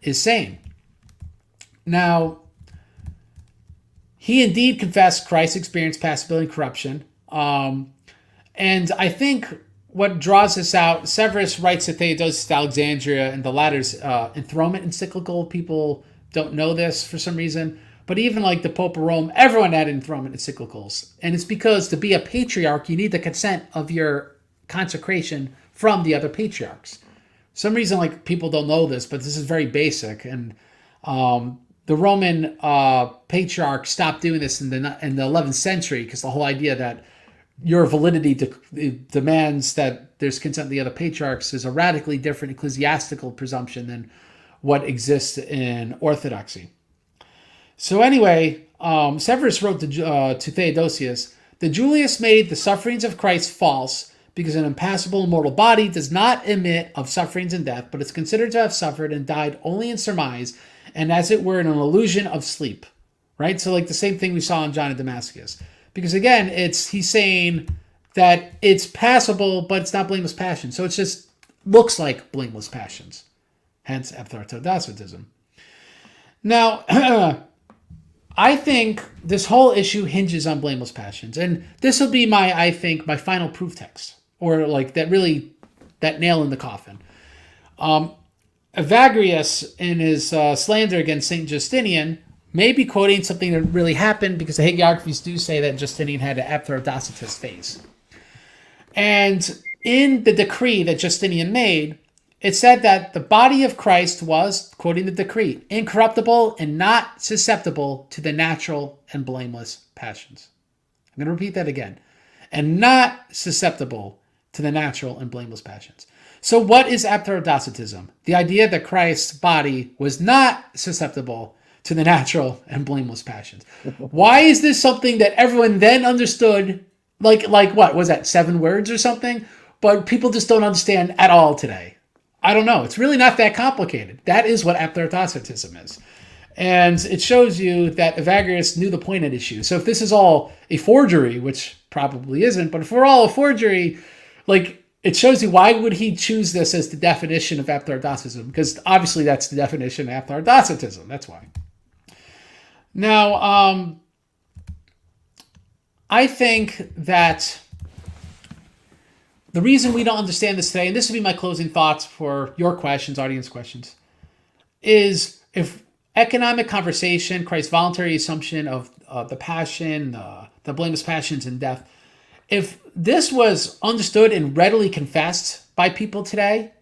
is saying. Now, he indeed confessed Christ experienced passibility and corruption. And I think what draws this out, Severus writes that Theodosius of Alexandria and the latter's enthronement encyclical. People don't know this for some reason. But even like the Pope of Rome, everyone had enthronement encyclicals. And it's because to be a patriarch, you need the consent of your consecration from the other patriarchs. For some reason, like people don't know this, but this is very basic. And the Roman patriarch stopped doing this in the 11th century because the whole idea that your validity demands that there's consent of the other patriarchs is a radically different ecclesiastical presumption than what exists in Orthodoxy. So anyway, Severus wrote to Theodosius that Julius made the sufferings of Christ false because an impassible immortal body does not emit of sufferings and death, but is considered to have suffered and died only in surmise, and as it were in an illusion of sleep. Right? So like the same thing we saw in John of Damascus. Because again, he's saying that it's passable, but it's not blameless passion. So it just looks like blameless passions. Hence, epithartodocetism. Now, I think this whole issue hinges on blameless passions. And this will be my final proof text. Or like that nail in the coffin. Evagrius, in his slander against St. Justinian, may be quoting something that really happened because the hagiographies do say that Justinian had an epithartodocitous phase. And in the decree that Justinian made, it said that the body of Christ was, quoting the decree, incorruptible and not susceptible to the natural and blameless passions. I'm going to repeat that again. And not susceptible to the natural and blameless passions. So what is epithartodocetism? The idea that Christ's body was not susceptible to the natural and blameless passions. Why is this something that everyone then understood? Like what was that, 7 words or something? But people just don't understand at all today. I don't know. It's really not that complicated. That is what epithartodocetism is. And it shows you that Evagrius knew the point at issue. So if this is all a forgery, which probably isn't, but if we're all a forgery, like it shows you why would he choose this as the definition of epithartodocetism? Because obviously that's the definition of epithartodocetism. That's why. Now, I think that the reason we don't understand this today, and this will be my closing thoughts for your questions, audience questions, is if economic conversation, Christ's voluntary assumption of the passion, the blameless passions and death, if this was understood and readily confessed by people today,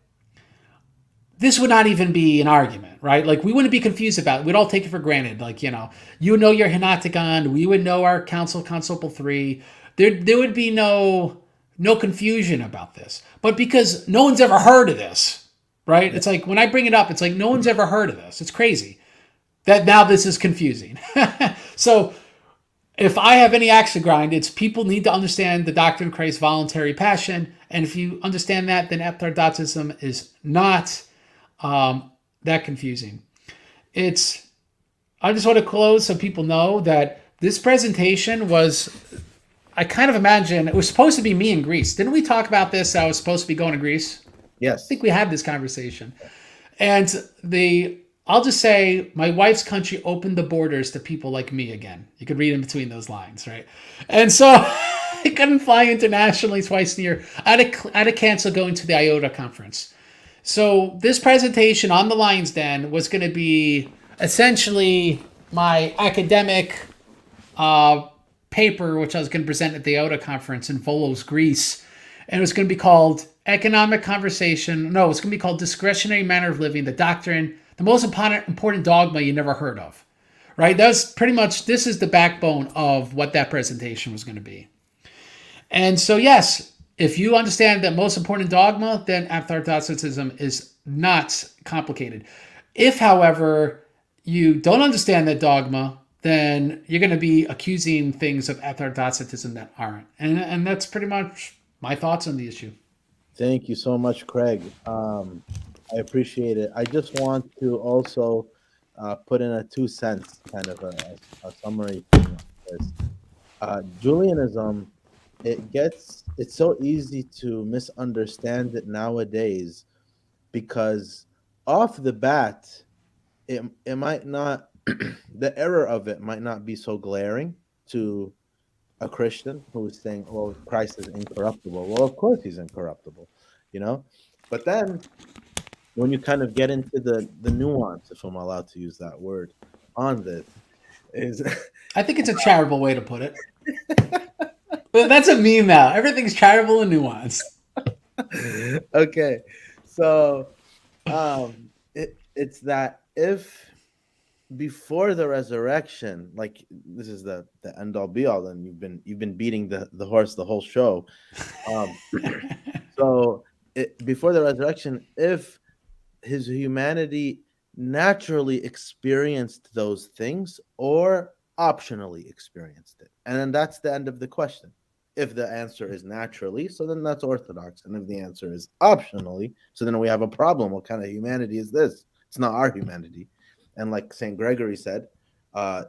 this would not even be an argument, right? Like we wouldn't be confused about it. We'd all take it for granted. Like, you know your Henoticon, we would know our Constable 3. There would be no confusion about this. But because no one's ever heard of this, right? It's like when I bring it up, it's like no one's ever heard of this. It's crazy that now this is confusing. So if I have any axe to grind, it's people need to understand the doctrine of Christ's voluntary passion. And if you understand that, then epithartodocetism is not that confusing. I just want to close so people know that this presentation was, I kind of imagine, it was supposed to be me in Greece. Didn't we talk about this? I was supposed to be going to Greece. Yes. I think we had this conversation. And I'll just say my wife's country opened the borders to people like me again. You could read in between those lines, right? And so I couldn't fly internationally twice a year. I had to cancel going to the IOTA conference. So this presentation on the Lion's Den was going to be essentially my academic paper, which I was going to present at the IOTA conference in Volos, Greece. And it was going to be called Economic Conversation. No, it's going to be called Discretionary Manner of Living, the Doctrine, the Most Important Dogma You Never Heard of. Right? That's pretty much, this is the backbone of what that presentation was going to be. And so, yes, if you understand that most important dogma, then epithartodocetism is not complicated. If, however, you don't understand that dogma, then you're going to be accusing things of epithartodocetism that aren't. And that's pretty much my thoughts on the issue. Thank you so much, Craig. I appreciate it. I just want to also put in a 2 cents kind of a summary thing on this. Julianism, it's so easy to misunderstand it nowadays because off the bat, it might not, the error of it might not be so glaring to a Christian who is saying, "Well, Christ is incorruptible." Well, of course he's incorruptible, you know. But then when you kind of get into the nuance, if I'm allowed to use that word, on this is I think it's a charitable way to put it. But that's a meme now. Everything's charitable and nuanced. okay. So it's that if before the resurrection, like this is the end all be all, and you've been beating the horse the whole show. Um, so before the resurrection, if his humanity naturally experienced those things or optionally experienced it. And then that's the end of the question. If the answer is naturally, so then that's orthodox. And if the answer is optionally, so then we have a problem. What kind of humanity is this? It's not our humanity. And like St. Gregory said,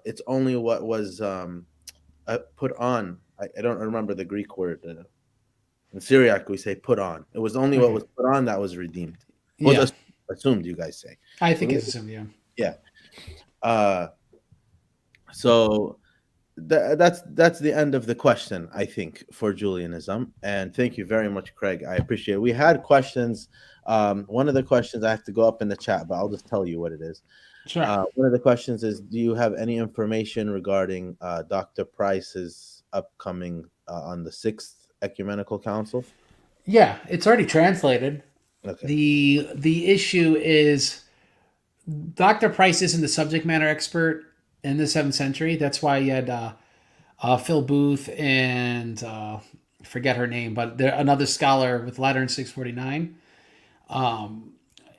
it's only what was put on. I don't remember the Greek word. In Syriac, we say put on. It was only what Okay. was put on that was redeemed. Yeah. Assumed, you guys say. I So think it's assumed, yeah. yeah. Uh, so that's the end of the question, I think, for Julianism. And thank you very much, Craig. I appreciate it. We had questions. One of the questions I have to go up in the chat, but I'll just tell you what it is. Sure. One of the questions is, do you have any information regarding Dr. Price's upcoming on the 6th Ecumenical Council? Yeah, it's already translated. Okay. The issue is Dr. Price isn't the subject matter expert in the 7th century. That's why you had Phil Booth and forget her name, but there another scholar with Lateran 649.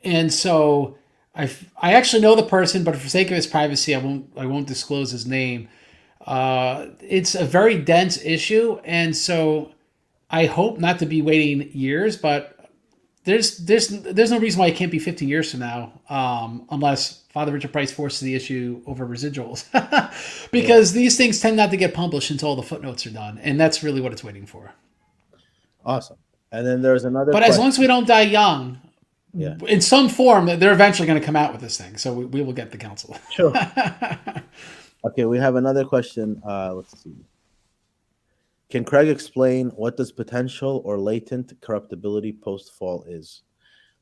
And so I actually know the person, but for sake of his privacy, I won't disclose his name. It's a very dense issue, and so I hope not to be waiting years, but there's no reason why it can't be 15 years from now, unless Father Richard Price forces the issue over residuals, because these things tend not to get published until all the footnotes are done, and that's really what it's waiting for. Awesome. And then there's another But as question. long as we don't die young, Yeah. in some form, they're eventually going to come out with this thing, so we will get the council. Sure. Okay, we have another question. Let's see. Can Craig explain what does potential or latent corruptibility post-fall is?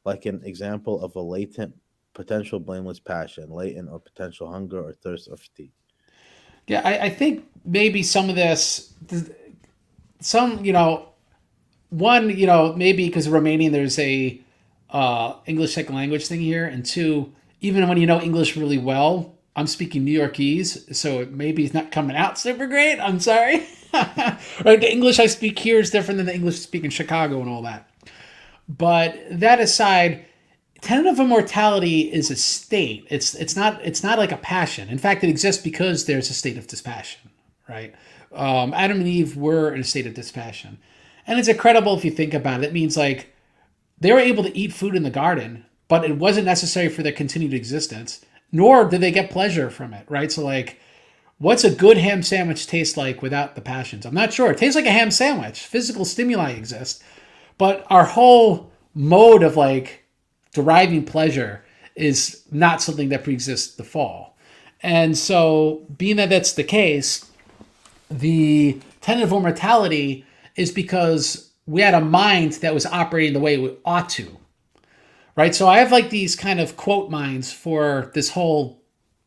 Like an example of a latent potential blameless passion, latent or potential hunger or thirst or fatigue. Yeah, I think maybe some of this, some one maybe because Romanian there's a English second language thing here, and two, even when you know English really well, I'm speaking New Yorkese, so maybe it's not coming out super great. I'm sorry. Right, the English I speak here is different than the English I speak in Chicago and all that. But that aside, tenet of immortality is a state. It's not like a passion. In fact, it exists because there's a state of dispassion, right? Adam and Eve were in a state of dispassion, and it's incredible if you think about it. It means like they were able to eat food in the garden, but it wasn't necessary for their continued existence, nor did they get pleasure from it, right? So like, what's a good ham sandwich taste like without the passions? I'm not sure. It tastes like a ham sandwich. Physical stimuli exist, but our whole mode of like deriving pleasure is not something that preexists the fall. And so, being that that's the case, the tenet of immortality is because we had a mind that was operating the way we ought to, right? So I have like these kind of quote minds for this whole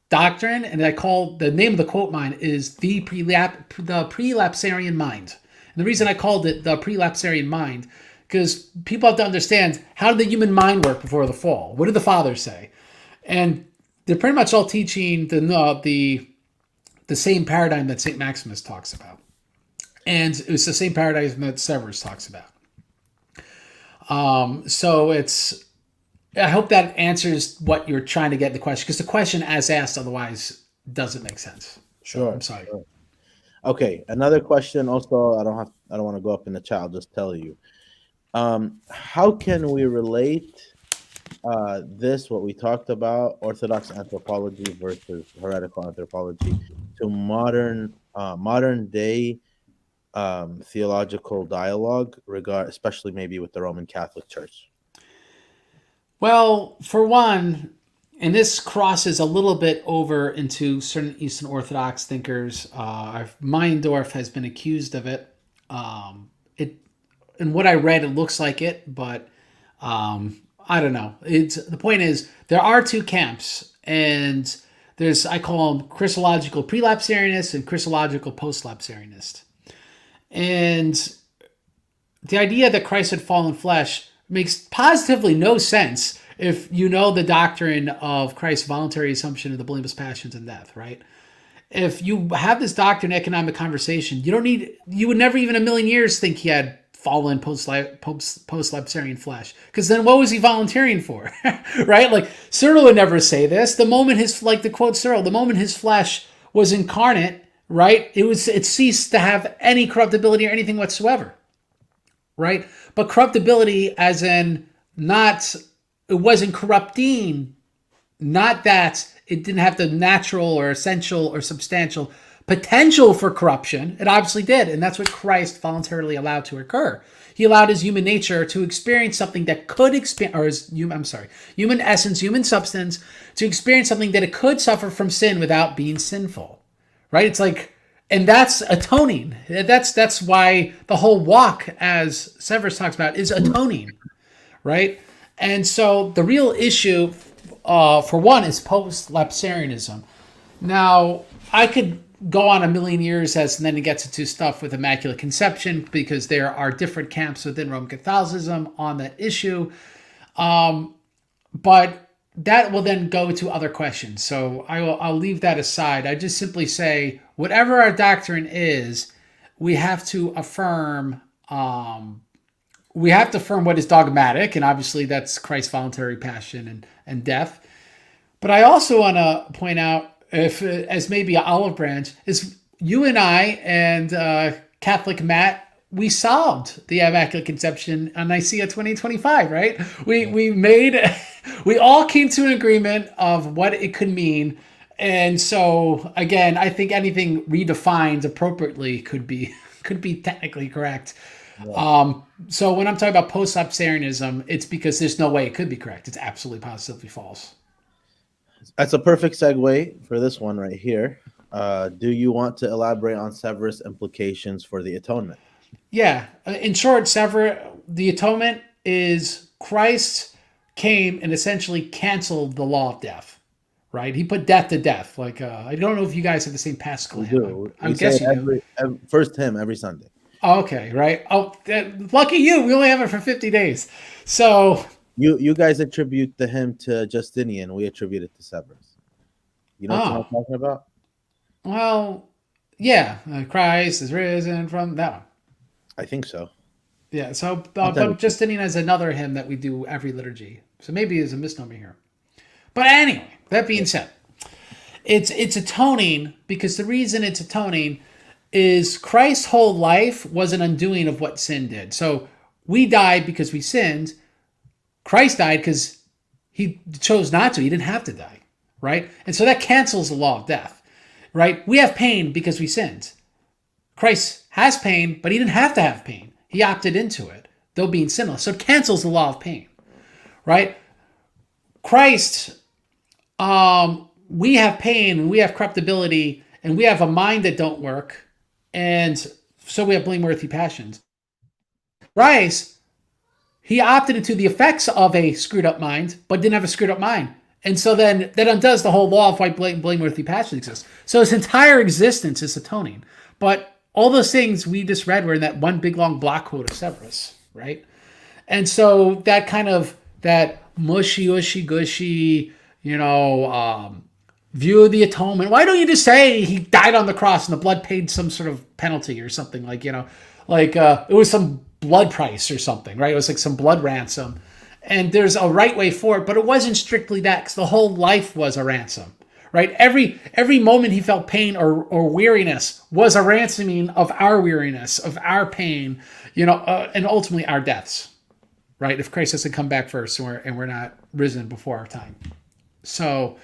doctrine, and I call the name of the quote mine is the prelapsarian mind. And the reason I called it the prelapsarian mind, because people have to understand, how did the human mind work before the fall? What did the fathers say? And they're pretty much all teaching the same paradigm that St. Maximus talks about. And it's the same paradigm that Severus talks about. So I hope that answers what you're trying to get in the question, because the question as asked otherwise doesn't make sense. Sure. I'm sorry. Sure. Okay, another question. Also, I don't want to go up in the chat. I'll just tell you. How can we relate what we talked about, Orthodox anthropology versus heretical anthropology, to modern day theological dialogue, especially maybe with the Roman Catholic Church? Well, for one, and this crosses a little bit over into certain Eastern Orthodox thinkers. Meyendorff has been accused of it. It and what I read, it looks like it, but I don't know. It's the point is there are two camps, and there's I call them Christological prelapsarianist and Christological postlapsarianist. And the idea that Christ had fallen flesh makes positively no sense if you know the doctrine of Christ's voluntary assumption of the blameless passions and death, right? If you have this doctrine economic conversation, you would never even in a million years think he had fallen post-lapsarian flesh. Because then what was he volunteering for? Right? Like Cyril would never say this. The moment to quote Cyril, the moment his flesh was incarnate, right? It ceased to have any corruptibility or anything whatsoever. Right? But corruptibility as in it wasn't corrupting, not that it didn't have the natural or essential or substantial potential for corruption. It obviously did, and that's what Christ voluntarily allowed to occur. He allowed his human nature to experience something that could human essence, human substance, to experience something that it could suffer from sin without being sinful. Right? It's like, and that's atoning. That's why the whole walk, as Severus talks about, is atoning, right? And so the real issue, for one, is post-lapsarianism. Now, I could go on a million years and then it gets into stuff with Immaculate Conception because there are different camps within Roman Catholicism on that issue. But that will then go to other questions. So I'll leave that aside. I just simply say, whatever our doctrine is, we have to affirm what is dogmatic, and obviously that's Christ's voluntary passion and death. But I also want to point out, as maybe an olive branch, is you and I and Catholic Matt, we solved the Immaculate Conception on Nicaea 2025, right? We all came to an agreement of what it could mean. And so, again, I think anything redefined appropriately could be technically correct. Yeah. So when I'm talking about post-lapsarianism, it's because there's no way it could be correct. It's absolutely positively false. That's a perfect segue for this one right here. Do you want to elaborate on Severus' implications for the atonement? Yeah. In short, the atonement is Christ came and essentially canceled the law of death, right? He put death to death. Like, I don't know if you guys have the same Paschal hymn. I'm guessing you do. First hymn every Sunday. Okay, right. Oh, lucky you. We only have it for 50 days. So you guys attribute the hymn to Justinian. We attribute it to Severus. You know what I'm talking about? Well, yeah. Christ is risen from that one. I think so. Yeah. So, but Justinian has another hymn that we do every liturgy. So maybe it's a misnomer here. But anyway, that being said, it's atoning because the reason it's atoning is Christ's whole life was an undoing of what sin did. So we died because we sinned. Christ died because he chose not to. He didn't have to die, right? And so that cancels the law of death, right? We have pain because we sinned. Christ has pain, but he didn't have to have pain. He opted into it, though being sinless. So it cancels the law of pain, right? Christ, we have pain, we have corruptibility, and we have a mind that don't work, and so we have blameworthy passions. Christ, he opted into the effects of a screwed up mind, but didn't have a screwed up mind. And so then that undoes the whole law of why blameworthy passions exist. So his entire existence is atoning. But all those things we just read were in that one big long block quote of Severus, right? And so that kind of, that mushy, ushy, gushy, view of the atonement. Why don't you just say he died on the cross and the blood paid some sort of penalty or something, like, it was some blood price or something, right? It was like some blood ransom. And there's a right way for it, but it wasn't strictly that, because the whole life was a ransom, right? Every moment he felt pain or weariness was a ransoming of our weariness, of our pain, and ultimately our deaths, right? If Christ doesn't come back first and we're not risen before our time. So,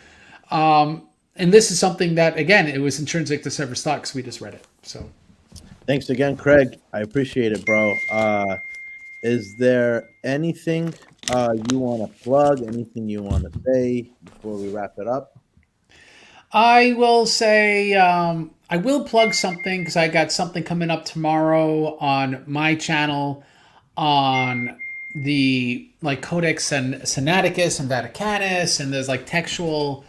and this is something that, again, it was intrinsic to Severus' thought because we just read it. So, thanks again, Craig. I appreciate it, bro. Is there anything You want to plug anything you want to say before we wrap it up? I will say I will plug something because I got something coming up tomorrow on my channel on the like Codex and Sinaiticus and Vaticanus, and there's like textual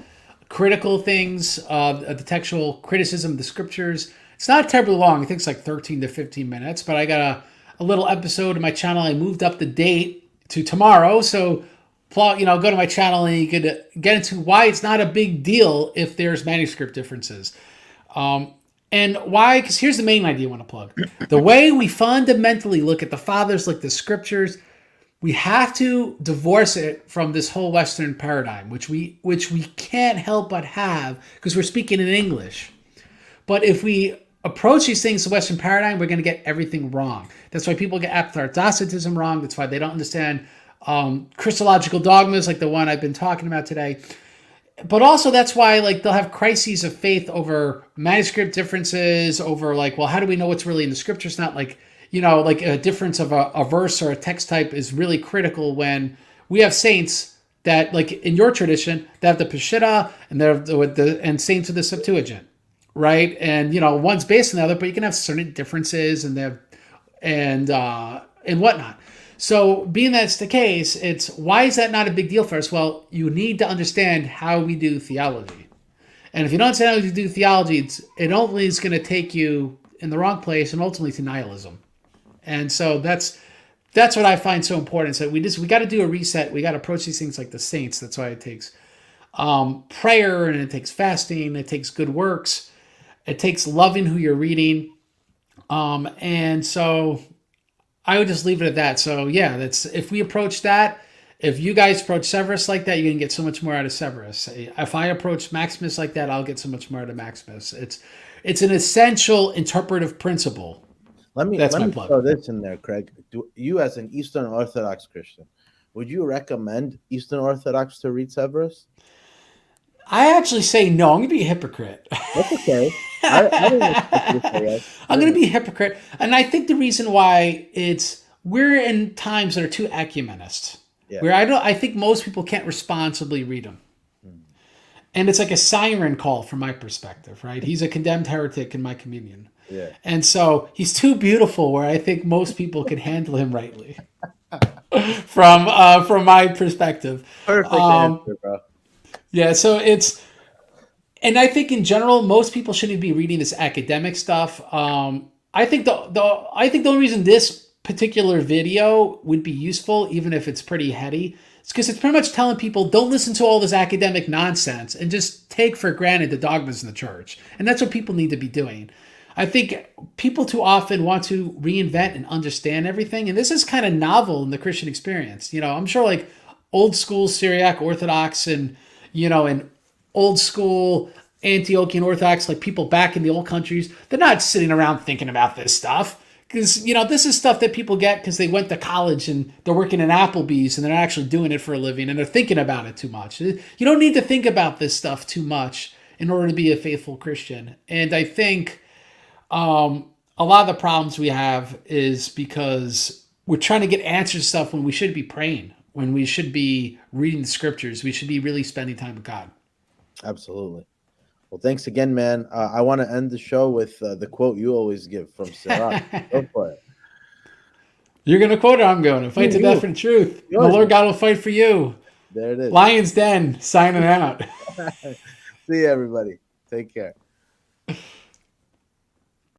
critical things, the textual criticism of the scriptures. It's not terribly long. I think it's like 13 to 15 minutes, but I got a little episode of my channel. I moved up the date to tomorrow, so go to my channel and you could get into why it's not a big deal if there's manuscript differences. And why? Because here's the main idea I want to plug. The way we fundamentally look at the fathers, like the scriptures, we have to divorce it from this whole Western paradigm, which we can't help but have because we're speaking in English. But if we approach these things the Western paradigm, we're going to get everything wrong. That's why people get apostolicism wrong. That's why they don't understand Christological dogmas like the one I've been talking about today. But also that's why like they'll have crises of faith over manuscript differences, over like, well, how do we know what's really in the scriptures? Not like, like a difference of a verse or a text type is really critical when we have saints that, like in your tradition, they have the Peshitta and they're and saints of the Septuagint, right? And one's based on the other, but you can have certain differences and whatnot. So being that's the case, it's why is that not a big deal for us? Well, you need to understand how we do theology. And if you don't understand how we do theology, it ultimately is going to take you in the wrong place and ultimately to nihilism. And so that's what I find so important. So we got to do a reset. We got to approach these things like the saints. That's why it takes prayer, and it takes fasting. It takes good works. It takes loving who you're reading. And so I would just leave it at that. So yeah, that's if we approach that, if you guys approach Severus like that, you're gonna get so much more out of Severus. If I approach Maximus like that, I'll get so much more out of Maximus. It's an essential interpretive principle. Let me throw this in there, Craig. Do you, as an Eastern Orthodox Christian, would you recommend Eastern Orthodox to read Severus? I actually say no. I'm gonna be a hypocrite. That's okay. I don't expect you to say yes. I'm going to be a hypocrite. And I think the reason why we're in times that are too ecumenist. Yeah. Where I think most people can't responsibly read them. And it's like a siren call from my perspective, right? He's a condemned heretic in my communion. Yeah. And so he's too beautiful where I think most people can handle him rightly. from my perspective. Perfect answer, bro. Yeah, so and I think in general, most people shouldn't be reading this academic stuff. I think the only reason this particular video would be useful, even if it's pretty heady, is because it's pretty much telling people don't listen to all this academic nonsense and just take for granted the dogmas in the church. And that's what people need to be doing. I think people too often want to reinvent and understand everything, and this is kind of novel in the Christian experience. I'm sure like old school Syriac Orthodox and and old school Antiochian Orthodox, like people back in the old countries, they're not sitting around thinking about this stuff because, this is stuff that people get because they went to college and they're working in Applebee's and they're actually doing it for a living and they're thinking about it too much. You don't need to think about this stuff too much in order to be a faithful Christian. And I think a lot of the problems we have is because we're trying to get answers to stuff when we should be praying, when we should be reading the scriptures. We should be really spending time with God. Absolutely. Well, thanks again, man. I want to end the show with the quote you always give from Sirach. Go for it. You're going to quote it. I'm going to fight to death for the truth. The Lord God will fight for you. There it is. Lion's Den, signing out. See you, everybody. Take care.